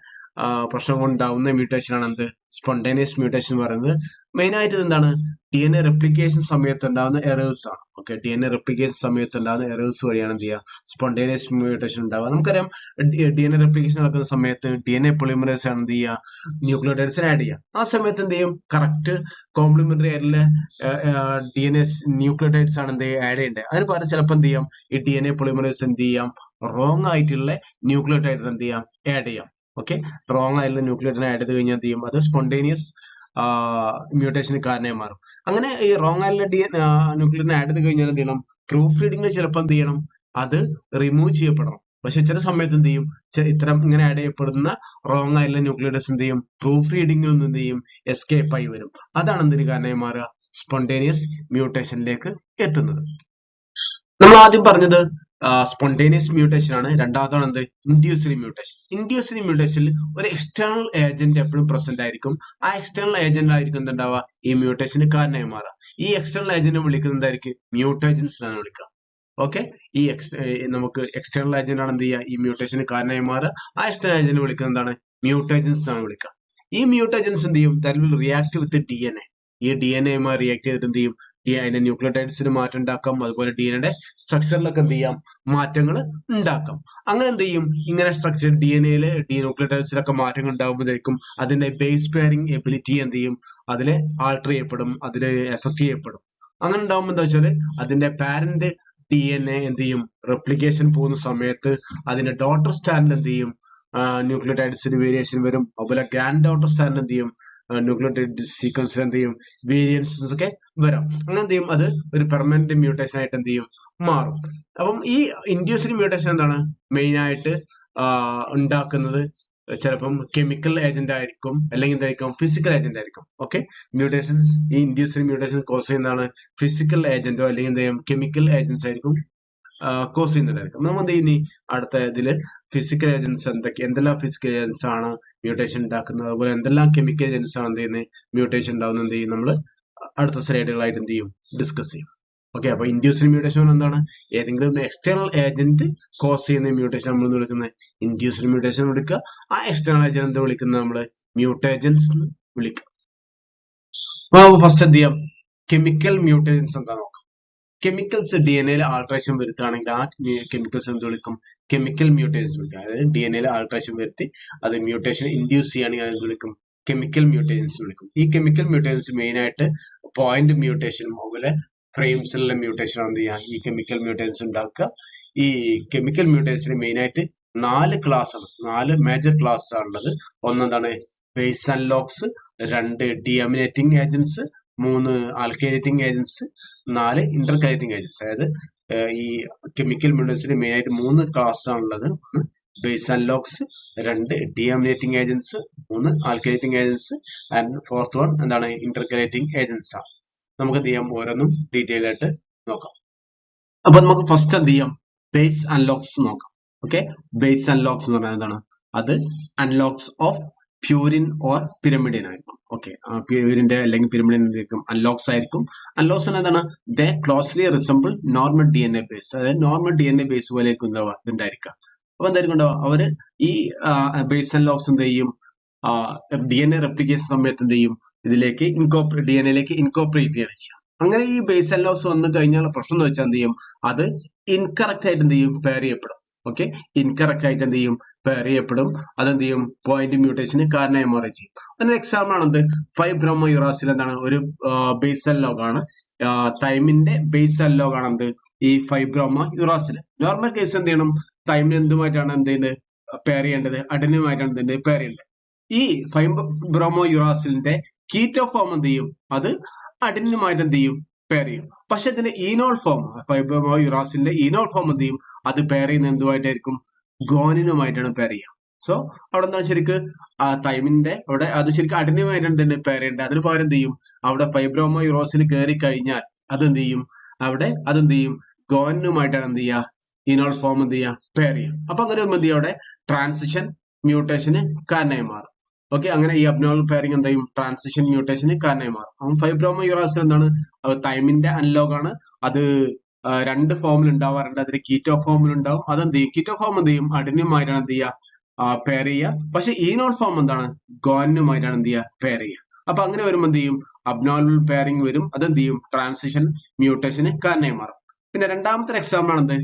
പ്രശ്നം കൊണ്ടുണ്ടാവുന്ന മ്യൂട്ടേഷൻ ആണ് എന്ത്, സ്പോണ്ടേനിയസ് മ്യൂട്ടേഷൻ എന്ന് പറയുന്നത്. മെയിൻ ആയിട്ട് എന്താണ്, DNA റെപ്ലിക്കേഷൻ സമയത്ത് ഉണ്ടാകുന്ന എറേഴ്സ് ആണ്. ഓക്കെ, DNA റെപ്ലിക്കേഷൻ സമയത്ത് ഉണ്ടാകുന്ന എറേഴ്സ് വഴിയാണ് എന്ത് ചെയ്യുക, സ്പോണ്ടേനിയസ് മ്യൂട്ടേഷൻ ഉണ്ടാവുക. നമുക്കറിയാം, DNA റെപ്ലിക്കേഷൻ നടക്കുന്ന സമയത്ത് DNA പോളിമറേസ് ആണ് എന്ത് ചെയ്യുക, ന്യൂക്ലിയോടൈഡ്സിനെ ആഡ് ചെയ്യുക. ആ സമയത്ത് എന്ത് ചെയ്യും, കറക്റ്റ് കോംപ്ലിമെന്ററി ആയിട്ടുള്ള DNA ന്യൂക്ലിയോടൈഡ്സ് ആണ് എന്ത് ചെയ്യുക, ആഡ് ചെയ്യേണ്ടത്. അതിന് പകരം ചിലപ്പോൾ എന്ത് ചെയ്യാം, ഈ DNA പോളിമറേസ് എന്ത് ചെയ്യാം, റോങ് ആയിട്ടുള്ള ന്യൂക്ലിയോടൈഡ് എന്ത് ചെയ്യാം, ആഡ് ചെയ്യാം. ഓക്കെ, റോങ് ആയിട്ടുള്ള ന്യൂക്ലിയോടൈഡ് ആഡ് ചെയ്ത് കഴിഞ്ഞാൽ എന്ത് ചെയ്യും, അത് സ്പോണ്ടേനിയസ് മ്യൂട്ടേഷന് കാരണമായി മാറും. അങ്ങനെ ഈ റോങ് ആയിട്ടുള്ള ന്യൂക്ലിയോടൈഡ് ആഡ് ചെയ്ത് കഴിഞ്ഞാൽ എന്ത് ചെയ്യണം, പ്രൂഫ് റീഡിംഗിൽ ചിലപ്പോൾ എന്ത് ചെയ്യണം, അത് റിമൂവ് ചെയ്യപ്പെടണം. പക്ഷെ ചില സമയത്ത് എന്ത് ചെയ്യും, ഇത്തരം ഇങ്ങനെ ആഡ് ചെയ്യപ്പെടുന്ന റോങ് ആയിട്ടുള്ള ന്യൂക്ലിയോടൈഡ്സ് എന്ത് ചെയ്യും, പ്രൂഫ് റീഡിംഗിൽ നിന്ന് എന്ത് ചെയ്യും, എസ്കേപ്പ് ആയി വരും. അതാണ് എന്തിന് കാരണമായി മാറുക, സ്പോണ്ടേനിയസ് മ്യൂട്ടേഷനിലേക്ക് എത്തുന്നത്. നമ്മൾ ആദ്യം പറഞ്ഞത് സ്പോണ്ടേനിയസ് മ്യൂട്ടേഷൻ ആണ്. രണ്ടാമതാണ് എന്ത്, ഇൻഡ്യൂസ്ഡ് മ്യൂട്ടേഷൻ. ഇൻഡ്യൂസ്ഡ് മ്യൂട്ടേഷനിൽ ഒരു എക്സ്റ്റേണൽ ഏജന്റ് എപ്പോഴും പ്രസന്റ് ആയിരിക്കും. ആ എക്സ്റ്റേണൽ ഏജന്റ് ആയിരിക്കും എന്തുണ്ടാവുക, ഈ മ്യൂട്ടേഷന് കാരണമായി മാറുക. ഈ എക്സ്റ്റേണൽ ഏജന്റ് വിളിക്കുന്നത് എന്തായിരിക്കും, മ്യൂട്ടേജൻസ് ആണ് വിളിക്കുക. ഓക്കെ, ഈ നമുക്ക് എക്സ്റ്റേണൽ ഏജന്റ് ആണ് എന്ത് ചെയ്യുക, ഈ മ്യൂട്ടേഷന് കാരണമായി മാറുക. ആ എക്സ്റ്റേണൽ ഏജന്റ് വിളിക്കുന്നത് എന്താണ്, മ്യൂട്ടേജൻസ് ആണ് വിളിക്കുക. ഈ മ്യൂട്ടേജൻസ് എന്ത് ചെയ്യും, that will react with DNA. ഈ DNA റിയാക്ട് ചെയ്തിട്ട് എന്ത് ചെയ്യും, അതിന്റെ ന്യൂക്ലിയോടൈഡ്സിന് മാറ്റം ഉണ്ടാക്കാം. അതുപോലെ DNA സ്ട്രക്ചറിലൊക്കെ എന്ത് ചെയ്യാം, മാറ്റങ്ങൾ ഉണ്ടാക്കാം. അങ്ങനെ എന്ത് ചെയ്യും, ഇങ്ങനെ സ്ട്രക്ചർ DNAയില് ന്യൂക്ലിയോടൈഡ്സിലൊക്കെ മാറ്റങ്ങൾ ഉണ്ടാകുമ്പോഴേക്കും അതിന്റെ ബേസ് പെയറിംഗ് എബിലിറ്റി എന്ത് ചെയ്യും, അതില് ആൾട്ടർ ചെയ്യപ്പെടും, അതില് എഫക്ട് ചെയ്യപ്പെടും. അങ്ങനെ ഉണ്ടാകുമ്പോൾ എന്താ വെച്ചാല് അതിന്റെ പാരന്റ് DNA എന്ത് ചെയ്യും, റെപ്ലിക്കേഷൻ പോകുന്ന സമയത്ത് അതിന്റെ ഡോട്ടർ സ്റ്റാൻഡിൽ എന്ത് ചെയ്യും, ന്യൂക്ലിയോടൈഡ്സിന് വേരിയേഷൻ വരും. അതുപോലെ ഗ്രാൻഡ് ഡോട്ടർ സ്റ്റാൻഡിൽ എന്ത് ചെയ്യും, ന്യൂക്ലിയോടൈഡ് സീക്വൻസിൽ എന്ത് ചെയ്യും, വേരിയൻസസ് ഒക്കെ വരാം. അങ്ങനെ എന്ത് ചെയ്യും, അത് ഒരു പെർമനന്റ് മ്യൂട്ടേഷൻ ആയിട്ട് എന്ത് ചെയ്യും, മാറും. അപ്പം ഈ ഇൻഡ്യൂസ്ഡ് മ്യൂട്ടേഷൻ എന്താണ്, മെയിൻ ആയിട്ട് ഉണ്ടാക്കുന്നത് ചിലപ്പം കെമിക്കൽ ഏജന്റ് ആയിരിക്കും, അല്ലെങ്കിൽ എന്തായിരിക്കും, ഫിസിക്കൽ ഏജന്റ് ആയിരിക്കും. ഓക്കെ, മ്യൂട്ടേഷൻസ്, ഈ ഇൻഡ്യൂസ്ഡ് മ്യൂട്ടേഷൻ കോസ് ചെയ്യുന്നതാണ് ഫിസിക്കൽ ഏജന്റോ അല്ലെങ്കിൽ എന്ത് ചെയ്യും, കെമിക്കൽ ഏജൻസ് ആയിരിക്കും കോസ് ചെയ്യുന്നതായിരിക്കും. നമ്മൾ എന്ത് ചെയ്യുന്ന അടുത്ത ഇതില് ഫിസിക്കൽ ഏജൻസ് എന്തെല്ലാം ഫിസിക്കൽ ഏജൻസ് ആണ് മ്യൂട്ടേഷൻ ഉണ്ടാക്കുന്നത്, അതുപോലെ എന്തെല്ലാം കെമിക്കൽ ഏജൻസ് ആണ് എന്ത് ചെയ്യുന്നത്, മ്യൂട്ടേഷൻ ഉണ്ടാവുന്നത്, എന്ത് ചെയ്യും, നമ്മൾ അടുത്ത സ്ലൈഡുകളായിട്ട് എന്ത് ചെയ്യും, ഡിസ്കസ് ചെയ്യും. ഓക്കെ, അപ്പൊ ഇൻഡ്യൂസ്ഡ് മ്യൂട്ടേഷൻ എന്താണ്? ഏതെങ്കിലും എക്സ്റ്റേണൽ ഏജന്റ് കോസ് ചെയ്യുന്ന മ്യൂട്ടേഷൻ നമ്മൾ വിളിക്കുന്നത് ഇൻഡ്യൂസ്ഡ് മ്യൂട്ടേഷൻ വിളിക്കുക. ആ എക്സ്റ്റേണൽ ഏജന്റ് എന്താ വിളിക്കുന്നത്? നമ്മള് മ്യൂട്ടേജൻസ് എന്ന് വിളിക്കുക. അപ്പൊ ഫസ്റ്റ് എന്ത് ചെയ്യാം? കെമിക്കൽ മ്യൂട്ടേജൻസ് എന്താ നോക്കാം. കെമിക്കൽസ് DNA ആൾട്രേഷൻ വരുത്തുകയാണെങ്കിൽ ആ കെമിക്കൽസ് എന്ത് വിളിക്കും? കെമിക്കൽ മ്യൂട്ടേഷൻസ് വിളിക്കും. അതായത് DNA ആൾട്രേഷൻ വരുത്തി അത് മ്യൂട്ടേഷൻ ഇൻഡ്യൂസ് ചെയ്യുകയാണെങ്കിൽ അത് വിളിക്കും കെമിക്കൽ മ്യൂട്ടേഷൻസ് വിളിക്കും. ഈ കെമിക്കൽ മ്യൂട്ടേഷൻസ് മെയിൻ ആയിട്ട് പോയിന്റ് മ്യൂട്ടേഷനും അതുപോലെ ഫ്രെയിംസിലുള്ള മ്യൂട്ടേഷൻ എന്ത് ചെയ്യാം? ഈ കെമിക്കൽ മ്യൂട്ടേഷൻസ് ഉണ്ടാക്കുക. ഈ കെമിക്കൽ മ്യൂട്ടേഷന് മെയിൻ ആയിട്ട് 4 മേജർ ക്ലാസ് ആണുള്ളത്. ഒന്നെന്താണ്? Base analogs, 2 deaminating agents, 3 alkylating agents, 4 intercalating agents. അതായത് ഈ കെമിക്കൽ മ്യൂട്ടേഷന് മെയിൻ ആയിട്ട് 3 ക്ലാസ് ആണുള്ളത്. Base analogs, 2 deaminating agents, 3 alkylating agents and fourth one എന്താണ്? ഇന്റർകൈലേറ്റിംഗ് ഏജന്റ്സ് ആണ്. നമുക്ക് എന്ത് ചെയ്യാം? ഓരോന്നും ഡീറ്റെയിൽ ആയിട്ട് നോക്കാം. അപ്പൊ നമുക്ക് ഫസ്റ്റ് എന്ത് ചെയ്യാം? ബേസ് അനലോഗ്സ് നോക്കാം. ഓക്കെ, ബേസ് അനലോഗ്സ് എന്ന് പറഞ്ഞാൽ എന്താണ്? അത് analogs of purine or pyrimidine ആയിരിക്കും. ഓക്കെ, പ്യൂരിന്റെ അല്ലെങ്കിൽ പിരമിഡിൻ ആയിരിക്കും അനലോഗ്സ് ആയിരിക്കും. അനലോഗ്സ് എന്താണ്? They closely resemble normal DNA base. അതായത് നോർമൽ DNA ബേസ് പോലെ ഉണ്ടായിരിക്കുക. അപ്പൊ എന്തായിരിക്കും ഉണ്ടാവുക? അവര് ഈ ബേസ് അനലോഗ്സ് എന്ത് ചെയ്യും? DNA റെപ്ലിക്കേഷൻ സമയത്ത് എന്ത് ചെയ്യും? ഇതിലേക്ക് DNAയിലേക്ക് ഇൻകോപ്പറേറ്റ് ചെയ്യാണ് ചെയ്യുക. അങ്ങനെ ഈ ബേസ് അനലോഗ്സ് വന്നു കഴിഞ്ഞാൽ പ്രശ്നം എന്ന് വെച്ചാൽ എന്ത് ചെയ്യും? അത് ഇൻകറക്റ്റ് ആയിട്ട് എന്ത് ചെയ്യും? പെയർ ചെയ്യപ്പെടും. ഓക്കെ, ഇൻകറക്റ്റ് ആയിട്ട് എന്ത് ചെയ്യും? പെയർ ചെയ്യപ്പെടും. അതെന്ത് ചെയ്യും? പോയിന്റ് മ്യൂട്ടേഷന് കാരണമായി മാറുകയും ചെയ്യും. അതിന് എക്സാമ്പിൾ ആണെന്ത്? 5-ബ്രോമോ യുറാസിൽ എന്താണ്? ഒരു ബേസ് അനലോഗ് ആണ്. തൈമിന്റെ ബേസ് അനലോഗ് ആണ് എന്ത്? ഈ 5-ബ്രോമോ യുറാസിൽ. നോർമൽ കേസ് എന്ത് ചെയ്യണം? തൈമിന് എന്തുമായിട്ടാണ് എന്ത് ചെയ്യുന്നത്? പെയർ ചെയ്യേണ്ടത്? അഡെനുമായിട്ടാണ് എന്ത് പെയർ ചെയ്യേണ്ടത്. ഈ 5-ബ്രോമോ യുറാസിലിന്റെ കീറ്റോ ഫോം എന്ത് ചെയ്യും? അത് അഡെനുമായിട്ട് എന്ത് ചെയ്യും? പെയർ ചെയ്യും. പക്ഷെ ഇതിന്റെ ഈനോൾ ഫോം, 5-ബ്രോമോ യുറാസിലിന്റെ ഈനോൾ ഫോം എന്ത് ചെയ്യും? അത് പെയർ ചെയ്യുന്ന എന്തുമായിട്ടായിരിക്കും? ഗോനിനുമായിട്ടാണ് പെയർ ചെയ്യുക. സോ അവിടെ എന്താണ്? ശരിക്ക് ആ തൈമിന്റെ അവിടെ അത് ശരിക്കും അഡെനുമായിട്ടാണ് തന്നെ പെയർ ചെയ്യേണ്ടത്. അതിന് പകരം എന്ത് ചെയ്യും? അവിടെ 5-ബ്രോമോ യുറാസിൽ കയറി കഴിഞ്ഞാൽ അതെന്ത് ചെയ്യും? അവിടെ അതെന്ത് ചെയ്യും? ഗോനിനുമായിട്ടാണ് എന്ത് ചെയ്യുക? ഈനോൾ ഫോം എന്ത് ചെയ്യുക? പെയർ ചെയ്യുക. അപ്പൊ അങ്ങനെ എന്ത് ചെയ്യും? അവിടെ ട്രാൻസിഷൻ മ്യൂട്ടേഷന് കാരണമായി മാറും. ഓക്കെ, അങ്ങനെ ഈ അബ്നോർമൽ പെയറിംഗ് എന്ത് ചെയ്യും? ട്രാൻസിഷൻ മ്യൂട്ടേഷന് കാരണമായി മാറും. അപ്പം 5-ബ്രോമോ യുറാസിൽ എന്താണ്? തൈമിന്റെ അനലോഗ് ആണ്. അത് 2 ഫോമിൽ ഉണ്ടാവാറുണ്ട്. അതിൽ കീറ്റോ ഫോമിൽ ഉണ്ടാവും. അതെന്ത് ചെയ്യും? കീറ്റോ ഫോം എന്ത് ചെയ്യും? അഡെനുമായിട്ടാണ് എന്ത് ചെയ്യുക? പെയർ ചെയ്യുക. പക്ഷെ ഈനോൾ ഫോം എന്താണ്? ഗോനിനുമായിട്ടാണ് എന്ത് ചെയ്യുക? പെയർ ചെയ്യുക. അപ്പൊ അങ്ങനെ വരുമ്പോൾ എന്ത് ചെയ്യും? അബ്നോർമൽ പെയറിംഗ് വരും. അതെന്ത് ചെയ്യും? ട്രാൻസിഷൻ മ്യൂട്ടേഷന് കാരണമായി മാറും. പിന്നെ രണ്ടാമത്തെ എക്സാമ്പിൾ ആണെന്ത്?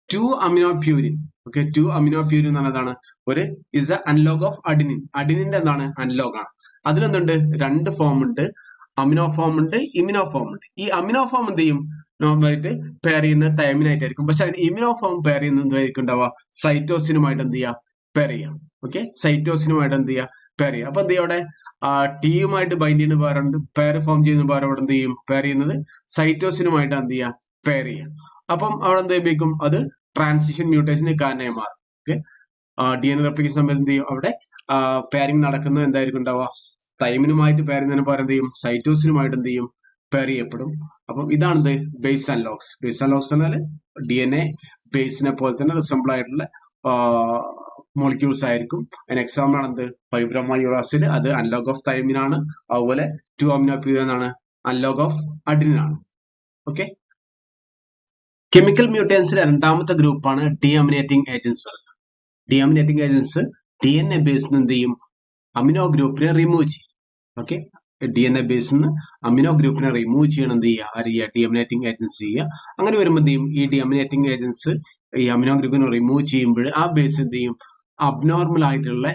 2-അമിനോപ്യൂരിൻ. ഓക്കെ, 2-അമിനോപ്യൂരിൻ എന്ന് പറഞ്ഞതാണ് ഒരു is a analog of adenine. അഡിനിന്റെ എന്താണ്? അനലോഗ് ആണ്. അതിലെന്തുണ്ട്? 2 ഫോം ഉണ്ട്. അമിനോ ഫോം ഉണ്ട്, ഇമ്യൂനോ ഫോം ഉണ്ട്. ഈ അമിനോ ഫോം എന്ത് ചെയ്യും? നോർമലായിട്ട് പെയർ ചെയ്യുന്നത് തൈമിനായിട്ടായിരിക്കും. പക്ഷെ അതിന് ഇമ്യൂനോ ഫോം പെയർ ചെയ്യുന്നത് എന്തായിരിക്കും ഉണ്ടാവുക? സൈറ്റോസിനുമായിട്ട് എന്ത് ചെയ്യുക? പെയർ ചെയ്യാം. ഓക്കെ, സൈറ്റോസിനുമായിട്ട് എന്ത് ചെയ്യുക? പെയർ ചെയ്യുക. അപ്പൊ എന്ത് ചെയ്യും? അവിടെ ടിയുമായിട്ട് ബൈൻഡ് ചെയ്യുന്ന പകരം പെയർ ഫോം ചെയ്യുന്ന പകരം അവിടെ എന്ത് ചെയ്യും? പെയർ ചെയ്യുന്നത് സൈറ്റോസിനുമായിട്ട് എന്ത് ചെയ്യുക? പെയർ ചെയ്യുക. അപ്പം അവിടെ എന്ത് ചെയ്യും? അത് ട്രാൻസിഷൻ മ്യൂട്ടേഷന് കാരണമായി മാറും. ഓക്കെ, DNA റെപ്ലിക്കേഷൻ സമയത്ത് എന്ത് ചെയ്യും? അവിടെ പെയറിംഗ് നടക്കുന്നത് എന്തായിരിക്കും ഉണ്ടാവുക? തൈമിനുമായിട്ട് പെയർ ചെയ്യുന്നതിന് പകരം എന്ത് ചെയ്യും? സൈറ്റോസിനുമായിട്ട് എന്ത് ചെയ്യും? പെയർ ചെയ്യപ്പെടും. അപ്പം ഇതാണ് എന്ത്? Base analogues. ബേസ് അനലോഗ്സ് എന്നാൽ DNA ബേസിനെ പോലെ തന്നെ റിസംബിൾ ആയിട്ടുള്ള മോളിക്യൂൾസ് ആയിരിക്കും. അതിന് എക്സാമ്പിൾ ആണ് എന്ത്? 5-ബ്രോമോ യുറാസിൽ അത് അനലോഗ് ഓഫ് തൈമിനാണ്. അതുപോലെ 2-അമിനോപ്യൂരിൻ ആണ് അനലോഗ് ഓഫ് അഡിനിൻ ആണ്. ഓക്കെ, കെമിക്കൽ മ്യൂട്ടേഷൻസിലെ രണ്ടാമത്തെ ഗ്രൂപ്പാണ് ഡീഅമിനേറ്റിംഗ് ഏജന്റ്സ്. ഡീഅമിനേറ്റിംഗ് ഏജന്റ്സ് DNA ബേസിൽ എന്ത് ചെയ്യും? അമിനോ ഗ്രൂപ്പിനെ റിമൂവ് ചെയ്യും. ഓക്കെ, DNA ബേസിൽ നിന്ന് അമിനോ ഗ്രൂപ്പിനെ റിമൂവ് ചെയ്യണം എന്ത് ചെയ്യുക? ഡീഅമിനേറ്റിംഗ് ഏജന്റ്സ് ചെയ്യുക. അങ്ങനെ വരുമ്പോൾ എന്ത് ചെയ്യും? ഈ ഡീഅമിനേറ്റിംഗ് ഏജന്റ്സ് ഈ അമിനോ ഗ്രൂപ്പിനെ റിമൂവ് ചെയ്യുമ്പോൾ ആ ബേസ് എന്ത് ചെയ്യും? അബ്നോർമൽ ആയിട്ടുള്ള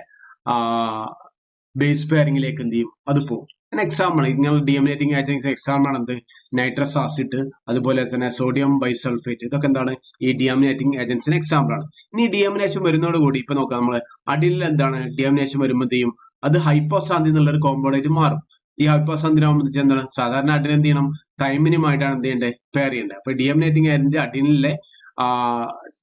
ബേസ് പെയറിംഗിലേക്ക് എന്ത് ചെയ്യും? അത് പോകും. എക്സാമ്പിൾ ഇങ്ങനെ ഡീഅമിനേറ്റിംഗ് ഏജന്റ്സ് എക്സാമ്പിൾ ആണ് എന്ത്? നൈട്രസ് ആസിഡ്, അതുപോലെ തന്നെ സോഡിയം ബൈസൾഫേറ്റ്. ഇതൊക്കെ എന്താണ്? ഈ ഡീഅമിനേറ്റിംഗ് ഏജന്റ്സിന് എക്സാമ്പിൾ ആണ്. ഇനി ഡീഅമിനേഷൻ വരുന്നതോടുകൂടി ഇപ്പൊ നോക്കാം, നമ്മള് അഡിനിൽ എന്താണ്? ഡീഅമിനേഷൻ വരുമ്പോൾ എന്ത് ചെയ്യും? അത് ഹൈപ്പോസാന്തി എന്നുള്ള ഒരു കോമ്പൗണ്ടായിട്ട് മാറും. ഈ ഹൈപ്പോസാന്തിനാകുമ്പോൾ എന്താണ്? സാധാരണ അഡിൻ എന്ത് ചെയ്യണം? തൈമിനുമായിട്ടാണ് എന്ത് ചെയ്യേണ്ടത്? പെയർ ചെയ്യേണ്ടത്. അപ്പൊ ഡീഅമിനേറ്റിംഗ് ഏജന്റ് അഡിനിലെ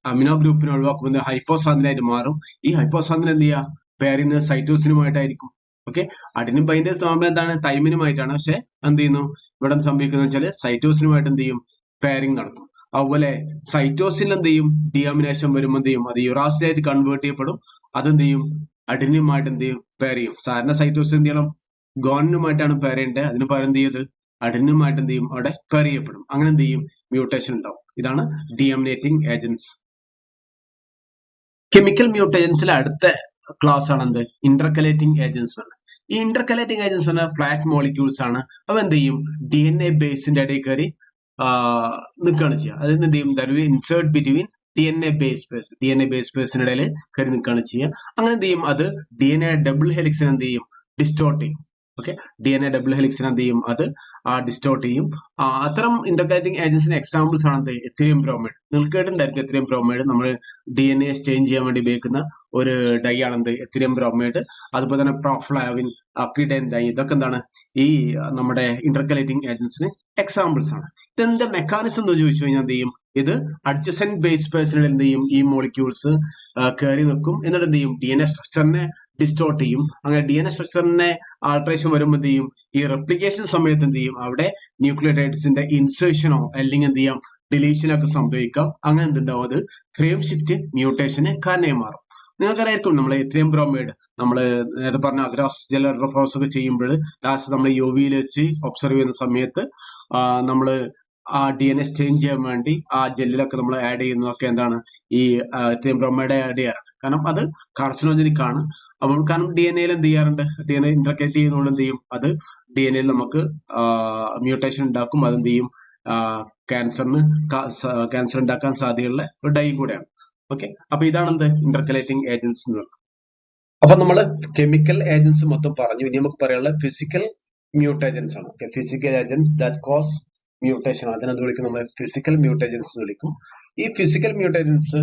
അമിനോ ഗ്രൂപ്പിനെ ഒഴിവാക്കുമ്പോൾ ഹൈപ്പോസാന്തിനായിട്ട് മാറും. ഈ ഹൈപ്പോസാന്തിന് എന്ത് ചെയ്യുക? പെയർ ചെയ്യുന്നത് സൈറ്റോസിനുമായിട്ടായിരിക്കും. ഓക്കെ, അഡിനും ബൈൻഡേഴ്സ് ആകുമ്പോൾ എന്താണ്? തൈമിനുമായിട്ടാണ്. പക്ഷെ എന്ത് ചെയ്യുന്നു? ഇവിടെ സംഭവിക്കുന്നത് വെച്ചാൽ സൈറ്റോസിനുമായിട്ട് എന്ത് ചെയ്യും? പെയറിംഗ് നടത്തും. അതുപോലെ സൈറ്റോസിൽ എന്ത് ചെയ്യും? ഡീഅമിനേഷൻ വരുമ്പോൾ എന്ത് ചെയ്യും? അത് യുറാസിലായിട്ട് കൺവേർട്ട് ചെയ്യപ്പെടും. അതെന്ത് ചെയ്യും? അഡിനുമായിട്ട് എന്ത് ചെയ്യും? പെയർ ചെയ്യും. സാധാരണ സൈറ്റോസിൻ എന്ത് ചെയ്യണം? ഗോണിനുമായിട്ടാണ് പെയർ ചെയ്യേണ്ടത്. അതിന് പകരം എന്ത് ചെയ്യത്? അഡെനിനുമായിട്ട് എന്ത് ചെയ്യും അവിടെ പെയർ ചെയ്യപ്പെടും. അങ്ങനെ എന്ത് ചെയ്യും മ്യൂട്ടേഷൻ ഉണ്ടാവും. ഇതാണ് ഡീഅമിനേറ്റിംഗ് ഏജന്റ്സ്. കെമിക്കൽ മ്യൂട്ടേജൻസിലെ അടുത്ത ക്ലാസ് ആണ് എന്ത് ഇന്റർകലേറ്റിംഗ് ഏജന്റ്സ് ആണ്. ഈ ഇന്റർകലേറ്റിംഗ് ഏജന്റ്സ് പറഞ്ഞാൽ ഫ്ലാറ്റ് മോളിക്യൂൾസ് ആണ്. അവ എന്ത് ചെയ്യും DNA ബേസിന്റെ ഇടയിൽ കയറി നിൽക്കുകയാണ് ചെയ്യുക. അതായത് എന്ത് ചെയ്യും ഇൻസേർട്ട് ബിറ്റ്വീൻ DNA ബേസ് പേഴ്സിന്റെ ഇടയിൽ കയറി നിൽക്കുകയാണ് ചെയ്യുക. അങ്ങനെ എന്ത് ചെയ്യും അത് DNA ഡബിൾ ഹെലിക്സിന് എന്ത് ചെയ്യും ഡിസ്റ്റോർട്ട് ചെയ്യും. ഓക്കെ, DNA ഡബിൾ ഹെലിക്സിന് എന്ത് ചെയ്യും അത് ഡിസ്റ്റോർട്ട് ചെയ്യും. അത്തരം ഇന്റർകലേറ്റിംഗ് ഏജന്റ്സിന് എക്സാമ്പിൾസ് ആണ് എന്ത് എത്തിരിയം ബ്രോമൈഡ്. നിങ്ങൾക്ക് കേട്ടിട്ടുണ്ടായിരിക്കും എത്തിരിയം ബ്രോമൈഡ്. നമ്മൾ DNA സ്റ്റെയിൻ ചെയ്യാൻ വേണ്ടി ഉപയോഗിക്കുന്ന ഒരു ഡൈ ആണ് എന്ത് എത്തിരിയം ബ്രോമൈഡ്. അതുപോലെ തന്നെ പ്രോഫ്ലാവിൻ, അക്രിഡൈൻ ഡൈ, ഇതൊക്കെ എന്താണ് ഈ നമ്മുടെ ഇന്റർകലേറ്റിംഗ് ഏജന്റ്സിന് എക്സാമ്പിൾസ് ആണ്. ഇതെന്താ മെക്കാനിസം എന്ന് ചോദിച്ചു കഴിഞ്ഞാൽ എന്ത് ചെയ്യും ഇത് അഡ്ജസന്റ് ബേസ് പേഴ്സിനിൽ എന്ത് ചെയ്യും ഈ മോളിക്യൂൾസ് കയറി നിൽക്കും. എന്നിട്ട് എന്ത് ചെയ്യും DNA സ്ട്രക്ചറിനെ ഡിസ്റ്റോർട്ട് ചെയ്യും. അങ്ങനെ DNA സ്ട്രക്ചറിനെ ആൾട്രേഷൻ വരുമ്പോൾ എന്ത് ചെയ്യും ഈ റെപ്ലിക്കേഷൻ സമയത്ത് എന്ത് ചെയ്യും അവിടെ ന്യൂക്ലിയോടൈഡ്സിന്റെ ഇൻസേർഷനോ അല്ലെങ്കിൽ എന്ത് ചെയ്യാം ഡിലീഷനൊക്കെ സംഭവിക്കാം. അങ്ങനെ എന്തുണ്ടാവും അത് ഫ്രെയിം ഷിഫ്റ്റ് മ്യൂട്ടേഷന് കാരണമായി മാറും. നിങ്ങൾക്കറിയായിരിക്കും നമ്മൾ എത്തിരിയം ബ്രോമൈഡ് നമ്മൾ നേരത്തെ പറഞ്ഞ അഗ്രാസ് ജെൽ റെഫോഴ്സ് ഒക്കെ ചെയ്യുമ്പോൾ ലാസ്റ്റ് നമ്മൾ UV-യിൽ വെച്ച് ഒബ്സർവ് ചെയ്യുന്ന സമയത്ത് നമ്മൾ ആ DNA സ്റ്റെയിൻ ചെയ്യാൻ വേണ്ടി ആ ജെല്ലിലൊക്കെ നമ്മൾ ആഡ് ചെയ്യുന്നതൊക്കെ എന്താണ് ഈ എത്തിരിയം ബ്രോമൈഡ് ആഡ് ചെയ്യാറുണ്ട്. കാരണം അത് കാർസിനോജനിക് ആണ്. അപ്പം കാരണം DNA-യിൽ എന്ത് ചെയ്യാറുണ്ട് DNA ഇന്റർകലേറ്റ് ചെയ്യുന്നതുകൊണ്ട് എന്ത് ചെയ്യും അത് DNA-യിൽ നമുക്ക് മ്യൂട്ടേഷൻ ഉണ്ടാക്കും. അതെന്ത് ചെയ്യും ക്യാൻസർ ഉണ്ടാക്കാൻ സാധ്യതയുള്ള ഒരു ഡൈ കൂടെയാണ്. ഓക്കെ, അപ്പൊ ഇതാണ് എന്ത് ഇന്റർകലേറ്റിംഗ് ഏജന്റ്സ് എന്ന് പറയുന്നത്. അപ്പൊ നമ്മൾ കെമിക്കൽ ഏജന്റ്സ് മൊത്തം പറഞ്ഞു. ഇനി നമുക്ക് പറയാനുള്ള ഫിസിക്കൽ മ്യൂട്ടേജൻസ് ആണ്. Okay, physical agents that cause mutation, അതിനെന്ത് വിളിക്കും നമ്മൾ ഫിസിക്കൽ മ്യൂട്ടേജൻസ് എന്ന് വിളിക്കും. ഈ ഫിസിക്കൽ മ്യൂട്ടേജൻസ്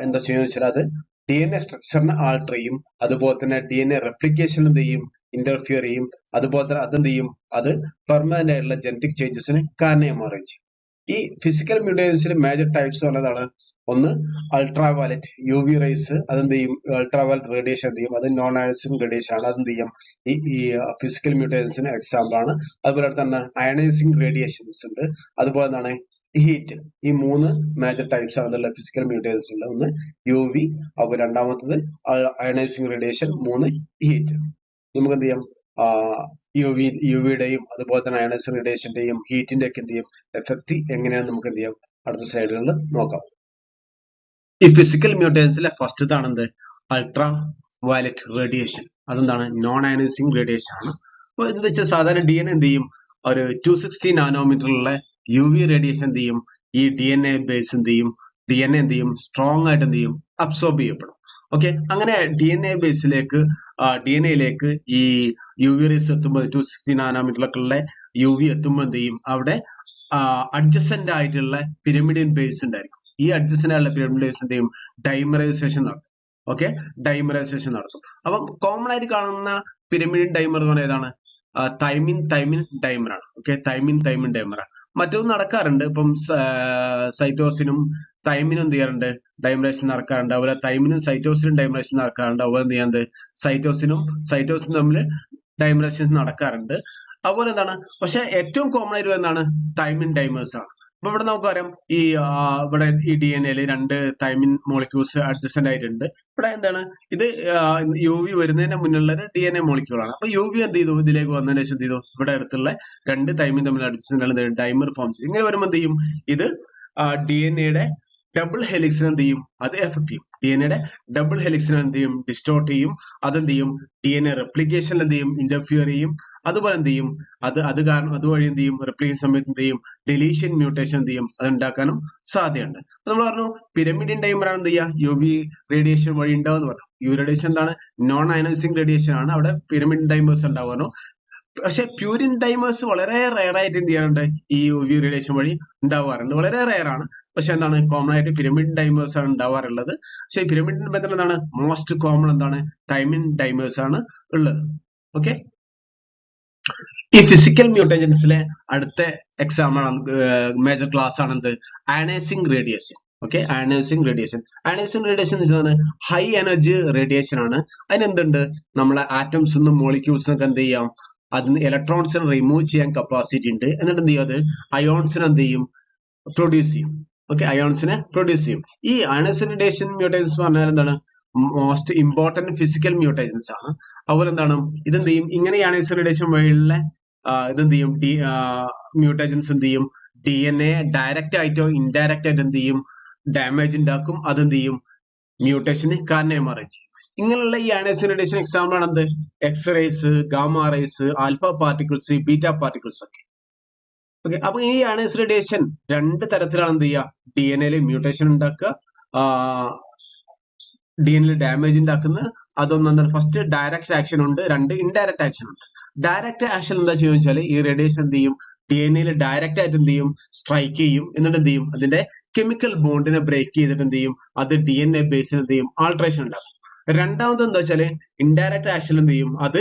എന്താ ചെയ്യുന്നത് വെച്ചാൽ അത് DNA സ്ട്രക്ചറിനെ ആൾട്ടർ ചെയ്യും. അതുപോലെ തന്നെ DNA റെപ്ലിക്കേഷൻ എന്ത് ചെയ്യും ഇന്റർഫിയർ ചെയ്യും. അതുപോലെ തന്നെ അതെന്ത് ചെയ്യും അത് പെർമനന്റ് ആയിട്ടുള്ള ജനറ്റിക് ചേഞ്ചസിന് കാരണമായി മാറുകയും ചെയ്യും. ഈ ഫിസിക്കൽ മ്യൂട്ടേജൻസിന് മേജർ ടൈപ്സ് ഉള്ളതാണ്. ഒന്ന് അൾട്രാ വയലറ്റ് UV റേസ്, അതെന്ത് ചെയ്യും അൾട്രാ വയലറ്റ് റേഡിയേഷൻ എന്ത് ചെയ്യും അത് നോൺ അയണൈസിംഗ് റേഡിയേഷൻ ആണ്. അതെന്ത് ചെയ്യും ഈ ഫിസിക്കൽ മ്യൂട്ടേജൻസിന് എക്സാമ്പിൾ ആണ്. അതുപോലെ തന്നെ അയണൈസിംഗ് റേഡിയേഷൻസ് ഉണ്ട്. അതുപോലെ എന്താണ് ഹീറ്റ്. ഈ മൂന്ന് മേജർ ടൈപ്സ് ആണെന്നുള്ള ഫിസിക്കൽ മ്യൂട്ടേജൻസ് ഉള്ളത്. ഒന്ന് UV, അതുപോലെ രണ്ടാമത്തത് അയണൈസിംഗ് റേഡിയേഷൻ, മൂന്ന് ഹീറ്റ്. നമുക്ക് എന്ത് ചെയ്യാം UV-യുടെയും അതുപോലെ തന്നെ അയണൈസിംഗ് റേഡിയേഷന്റെയും ഹീറ്റിന്റെ ഒക്കെ എന്ത് ചെയ്യും എഫക്ട് എങ്ങനെയാണെന്ന് നമുക്ക് എന്ത് ചെയ്യാം അടുത്ത സ്ലൈഡുകളിൽ നോക്കാം. ഈ ഫിസിക്കൽ മ്യൂട്ടേഷൻസിലെ ഫസ്റ്റ് ആണെന്ത് അൾട്രാ വയലറ്റ് റേഡിയേഷൻ. അതെന്താണ് നോൺ അയണൈസിംഗ് റേഡിയേഷൻ ആണ്. അപ്പൊ എന്താ വെച്ചാൽ സാധാരണ DNA എന്ത് ചെയ്യും ഒരു 260 നാനോമീറ്ററിലുള്ള UV റേഡിയേഷൻ എന്ത് ചെയ്യും ഈ DNA ബേസ് എന്ത് ചെയ്യും DNA എന്ത് ചെയ്യും സ്ട്രോങ് ആയിട്ട് എന്ത് ചെയ്യും അബ്സോർബ് ചെയ്യപ്പെടും. ഓക്കെ, അങ്ങനെ DNA ബേസിലേക്ക് DNA-യിലേക്ക് ഈ UV റേസ് എത്തുമ്പോൾ 260 നാനോമീറ്ററിലൊക്കെ ഉള്ള UV എത്തുമ്പോൾ എന്ത് ചെയ്യും അവിടെ അഡ്ജസന്റ് ആയിട്ടുള്ള പിരമിഡിയൻ ബേസ് ഉണ്ടായിരിക്കും. ഈ അഡ്ജസന്റ് ആയിട്ടുള്ള പിരമിഡ് ബേസ് എന്ത് ചെയ്യും ഡൈമറൈസേഷൻ നടത്തും. ഓക്കെ, ഡൈമറൈസേഷൻ നടത്തും. അപ്പം കോമൺ ആയിട്ട് കാണുന്ന പിരമിഡിയൻ ഡൈമർ എന്ന് പറയുന്നത് ഏതാണ് തൈമിൻ ഡൈമർ ആണ്. ഓക്കെ, തൈമിൻ ഡൈമർ ആണ്. മറ്റൊന്നും നടക്കാറുണ്ട്. ഇപ്പം സൈറ്റോസിനും തൈമിനും എന്ത് ചെയ്യാറുണ്ട് ഡൈമറേഷൻ നടക്കാറുണ്ട്. അതുപോലെ തൈമിനും സൈറ്റോസിനും ഡൈമറേഷൻ നടക്കാറുണ്ട്. അതുപോലെ എന്ത് ചെയ്യാറുണ്ട് സൈറ്റോസിനും തമ്മിൽ ഡൈമറേഷൻ നടക്കാറുണ്ട്. അതുപോലെ എന്താണ് പക്ഷെ ഏറ്റവും കോമൺ ആയിട്ട് വരുന്നതാണ് തൈമിൻ ഡൈമേഴ്സ് ആണ്. അപ്പൊ ഇവിടെ നമുക്കറിയാം ഇവിടെ ഈ DNA-യിൽ രണ്ട് തൈമിൻ മോളിക്യൂൾസ് അഡ്ജസന്റ് ആയിട്ടുണ്ട്. ഇവിടെ എന്താണ് ഇത് UV വരുന്നതിന് മുന്നുള്ള ഒരു DNA മോളിക്യൂൾ ആണ്. അപ്പൊ UV എന്ത് ചെയ്തു ഇതിലേക്ക് വന്നതിന് ശേഷം എന്ത് ചെയ്തു ഇവിടെ അടുത്തുള്ള രണ്ട് തൈമിൻ തമ്മിൽ അഡ്ജസന്റ് ഡൈമർ ഫോം ചെയ്യും. ഇങ്ങനെ വരുമ്പോൾ എന്ത് ചെയ്യും ഇത് DNA-യുടെ ഡബിൾ ഹെലിക്സിനെ എന്ത് ചെയ്യും അത് എഫക്ട് ചെയ്യും. DNA-യുടെ ഡബിൾ ഹെലിക്സിനെ എന്ത് ചെയ്യും ഡിസ്റ്റോർട്ട് ചെയ്യും. അതെന്ത് ചെയ്യും DNA റെപ്ലിക്കേഷൻ എന്ത് ചെയ്യും ഇന്റർഫിയർ ചെയ്യും. അതുപോലെ എന്ത് ചെയ്യും അത് കാരണം അതുവഴി എന്ത് ചെയ്യും റെപ്ലിക്കേഷൻ സമയത്ത് എന്ത് ചെയ്യും ഡിലീഷൻ മ്യൂട്ടേഷൻ എന്ത് ചെയ്യും അത് ഉണ്ടാക്കാനും സാധ്യതയുണ്ട്. നമ്മൾ പറഞ്ഞു പിരമിഡിയൻ ഡൈമർ ആണ് എന്ത് ചെയ്യുക UV റേഡിയേഷൻ വഴി ഉണ്ടാവുമെന്ന് പറഞ്ഞു. UV റേഡിയേഷൻ എന്താണ് നോൺ അയണൈസിംഗ് റേഡിയേഷൻ ആണ്. അവിടെ പിരമിഡിയൻ ഡൈമേഴ്സ് ഉണ്ടാവുന്നു. പക്ഷെ പ്യൂരിൻ ഡൈമേഴ്സ് വളരെ റെയർ ആയിട്ട് എന്ത് ചെയ്യാറുണ്ട് ഈ UV റേഡിയേഷൻ വഴി ഉണ്ടാവാറുണ്ട്. വളരെ റെയർ ആണ്. പക്ഷെ എന്താണ് കോമൺ ആയിട്ട് പിരമിഡ് ഡൈമേഴ്സ് ആണ് ഉണ്ടാവാറുള്ളത്. പക്ഷെ പിരമിഡിൻ മെത്തേഡ് എന്താണ് മോസ്റ്റ് കോമൺ എന്താണ് തൈമിൻ ഡൈമേഴ്സ് ആണ് ഉള്ളത്. ഓക്കെ, ഈ ഫിസിക്കൽ മ്യൂട്ടേജൻസിലെ അടുത്ത എക്സാമ്പിൾ മേജർ ക്ലാസ് ആണ് എന്ത് ionising radiation. Okay, ionising radiation എന്ന് വെച്ചാൽ ഹൈ എനർജി റേഡിയേഷൻ ആണ്. അതിനെന്തുണ്ട് നമ്മളെ ആറ്റംസ് മോളിക്യൂൾസ് ഒക്കെ എന്ത് ചെയ്യാം അതിന് ഇലക്ട്രോൺസിനെ റിമൂവ് ചെയ്യാൻ കപ്പാസിറ്റി ഉണ്ട്. എന്നിട്ട് എന്ത് ചെയ്യും അത് അയോൺസിനെ എന്ത് ചെയ്യും പ്രൊഡ്യൂസ് ചെയ്യും. ഓക്കെ, അയോൺസിനെ പ്രൊഡ്യൂസ് ചെയ്യും. ഈ അയണൈസിംഗ് റേഡിയേഷൻ മ്യൂട്ടേജൻസ് പറഞ്ഞാൽ എന്താണ് മോസ്റ്റ് ഇമ്പോർട്ടന്റ് ഫിസിക്കൽ മ്യൂട്ടേജൻസ് ആണ്. അതുപോലെ എന്താണ് ഇതെന്ത് ചെയ്യും ഇങ്ങനെ അയണൈസിംഗ് റേഡിയേഷൻ വഴിയുള്ള ഇതെന്ത് ചെയ്യും മ്യൂട്ടേജൻസ് എന്ത് ചെയ്യും DNA ഡയറക്റ്റ് ആയിട്ടോ ഇൻഡയറക്റ്റ് ആയിട്ട് എന്ത് ചെയ്യും ഡാമേജ് ഉണ്ടാക്കും. അതെന്ത് ചെയ്യും മ്യൂട്ടേഷന് കാരണമായി മാറുകയും ചെയ്യും. ഇങ്ങനെയുള്ള ഈ അയണൈസേഷൻ റേഡിയേഷൻ എക്സാമ്പിൾ ആണ് എന്ത് X rays, gamma rays, alpha particles, beta particles ഒക്കെ. ഓക്കെ, അപ്പൊ ഈ അയണൈസേഷൻ റേഡിയേഷൻ രണ്ട് തരത്തിലാണ് എന്ത് ചെയ്യുക DNA മ്യൂട്ടേഷൻ ഉണ്ടാക്കുക, DNA ഡാമേജ് ഉണ്ടാക്കുന്നത്. അതൊന്നും എന്താണ് ഫസ്റ്റ് ഡയറക്റ്റ് ആക്ഷൻ ഉണ്ട്, രണ്ട് ഇൻഡയറക്റ്റ് ആക്ഷൻ ഉണ്ട്. ഡയറക്റ്റ് ആക്ഷൻ എന്താ ചെയ്യുക വെച്ചാൽ ഈ റേഡിയേഷൻ എന്ത് ചെയ്യും DNA ഡയറക്റ്റ് ആയിട്ട് എന്ത് ചെയ്യും സ്ട്രൈക്ക് ചെയ്യും. എന്നിട്ട് എന്ത് ചെയ്യും അതിന്റെ കെമിക്കൽ ബോണ്ടിനെ ബ്രേക്ക് ചെയ്തിട്ട് എന്ത് ചെയ്യും അത് DNA ബേസിൽ എന്ത് ചെയ്യും ആൾട്രേഷൻ ഉണ്ടാക്കും. രണ്ടാമത് എന്താ വെച്ചാല് ഇൻഡയറക്റ്റ് ആക്ഷൻ എന്ത് ചെയ്യും അത്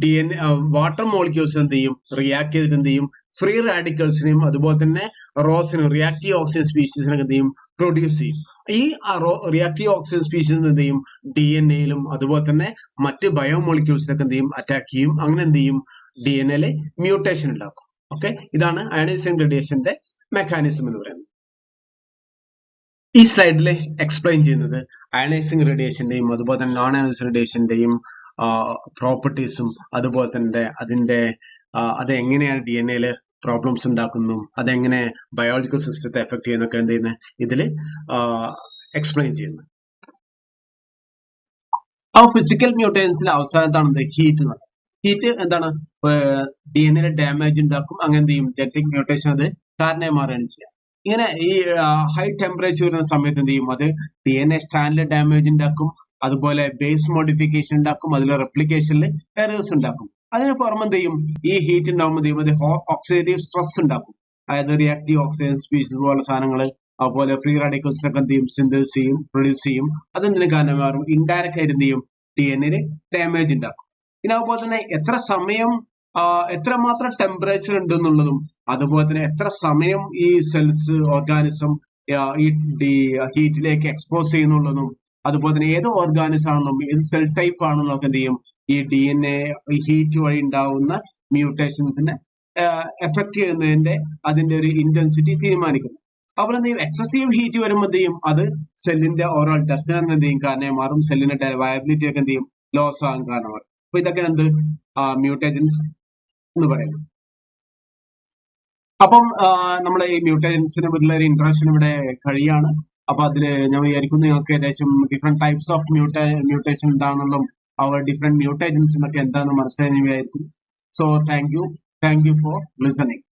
DNA വാട്ടർ മോളിക്യൂൾസ് എന്ത് ചെയ്യും റിയാക്ട് ചെയ്തിട്ട് എന്ത് ചെയ്യും ഫ്രീ റാഡിക്കൽസിനെയും അതുപോലെ തന്നെ റോസിനും റിയാക്റ്റീവ് ഓക്സിജൻ സ്പീഷീസിനൊക്കെ എന്ത് ചെയ്യും പ്രൊഡ്യൂസ് ചെയ്യും. ഈ റിയാക്റ്റീവ് ഓക്സിജൻ സ്പീഷീസ് എന്ത് ചെയ്യും DNA-യിലും അതുപോലെ തന്നെ മറ്റ് ബയോമോളിക്യൂൾസിനൊക്കെ എന്ത് ചെയ്യും അറ്റാക്ക് ചെയ്യും. അങ്ങനെ എന്ത് ചെയ്യും DNA-യിൽ മ്യൂട്ടേഷൻ ഉണ്ടാക്കും. ഓക്കെ, ഇതാണ് അയണൈസിങ് റേഡിയേഷന്റെ മെക്കാനിസം എന്ന് പറയുന്നത്. ഈ സ്ലൈഡിൽ എക്സ്പ്ലെയിൻ ചെയ്യുന്നത് അയണൈസിങ് റേഡിയേഷന്റെയും അതുപോലെ തന്നെ നോൺ അയണൈസിങ് റേഡിയേഷന്റെയും പ്രോപ്പർട്ടീസും അതുപോലെ തന്നെ അത് എങ്ങനെയാണ് DNA-യിൽ പ്രോബ്ലംസ് ഉണ്ടാക്കുന്നു, അതെങ്ങനെ ബയോളജിക്കൽ സിസ്റ്റത്തെ എഫക്ട് ചെയ്യുന്നൊക്കെ എന്ത് ചെയ്യുന്നത് ഇതിൽ എക്സ്പ്ലെയിൻ ചെയ്യുന്നത്. ആ ഫിസിക്കൽ മ്യൂട്ടേഷൻസിൽ അവസാനത്താണ് ഹീറ്റ് എന്നത്. ഹീറ്റ് എന്താണ് DNA-യിൽ ഡാമേജ് ഉണ്ടാക്കും. അങ്ങനെ എന്ത് ചെയ്യും ജനറ്റിക് മ്യൂട്ടേഷൻ അത് കാരണമായി മാറുകയാണ് ചെയ്യുക. ഇങ്ങനെ ഈ ഹൈ ടെമ്പറേച്ചർ വരുന്ന സമയത്ത് എന്ത് ചെയ്യും അത് DNA സ്റ്റാൻഡിൽ ഡാമേജ് ഉണ്ടാക്കും, അതുപോലെ ബേസ് മോഡിഫിക്കേഷൻ ഉണ്ടാക്കും, അതിലെ റെപ്ലിക്കേഷനിൽ എറേഴ്സ് ഉണ്ടാക്കും. അതിന് പുറമെ എന്ത് ചെയ്യും ഈ ഹീറ്റ് ഉണ്ടാകുമ്പോൾ എന്ത് ചെയ്യും അത് ഓക്സിഡേറ്റീവ് സ്ട്രെസ് ഉണ്ടാക്കും. അതായത് റിയാക്റ്റീവ് ഓക്സിജൻ സ്പീഷീസ് പോലുള്ള സാധനങ്ങൾ അതുപോലെ ഫ്രീ റാഡിക്കൽസിനൊക്കെ എന്ത് ചെയ്യും സിന്തസിസ് ചെയ്യും, പ്രൊഡ്യൂസ് ചെയ്യും. അതെന്തിനു കാരണമായി മാറും ഇൻഡയറക്റ്റ് ആയിട്ട് എന്ത് ചെയ്യും DNA-യിൽ ഡാമേജ് ഉണ്ടാക്കും. പിന്നെ അതുപോലെ തന്നെ എത്ര സമയം എത്രമാത്രം ടെമ്പറേച്ചർ ഉണ്ട് എന്നുള്ളതും അതുപോലെ തന്നെ എത്ര സമയം ഈ സെൽസ് ഓർഗാനിസം ഈ ഹീറ്റിലേക്ക് എക്സ്പോസ് ചെയ്യുന്നുള്ളതും അതുപോലെ തന്നെ ഏത് ഓർഗാനിസം ആണെന്നും ഏത് സെൽ ടൈപ്പ് ആണെന്നും ഒക്കെ എന്ത് ചെയ്യും ഈ DNA ഹീറ്റ് വഴി ഉണ്ടാവുന്ന മ്യൂട്ടേഷൻസിനെ എഫക്ട് ചെയ്യുന്നതിന്റെ അതിന്റെ ഒരു ഇന്റൻസിറ്റി തീരുമാനിക്കുന്നു. അപ്പോൾ എന്ത് ചെയ്യും എക്സസീവ് ഹീറ്റ് വരുമ്പോൾ എന്ത് ചെയ്യും അത് സെല്ലിന്റെ ഓവറോൾ ഡെത്തിന് എന്ത് ചെയ്യും കാരണമായി മാറും. സെല്ലിന്റെ വയബിലിറ്റി ഒക്കെ എന്ത് ചെയ്യും ലോസ് ആകാൻ കാരണമാകും. അപ്പൊ ഇതൊക്കെയാണ് എന്ത് മ്യൂട്ടേജൻസ് എന്ന് പറയുന്നത്. അപ്പം നമ്മൾ ഈ മ്യൂട്ടേജൻസിനെ പറ്റിയുള്ള ഒരു ഇൻട്രൊഡക്ഷൻ ഇവിടെ കഴിയാണ്. അപ്പൊ അതില് ഞാൻ വിചാരിക്കുന്നു നിങ്ങൾക്ക് ഏകദേശം ഡിഫറെന്റ് ടൈപ്സ് ഓഫ് മ്യൂട്ടേഷൻ എന്താണെന്നുള്ളതും അവർ ഡിഫറെന്റ് മ്യൂട്ടേജൻസിനൊക്കെ എന്താണെന്ന് മനസ്സിലായി വിചാരിക്കുന്നു. So thank you for listening.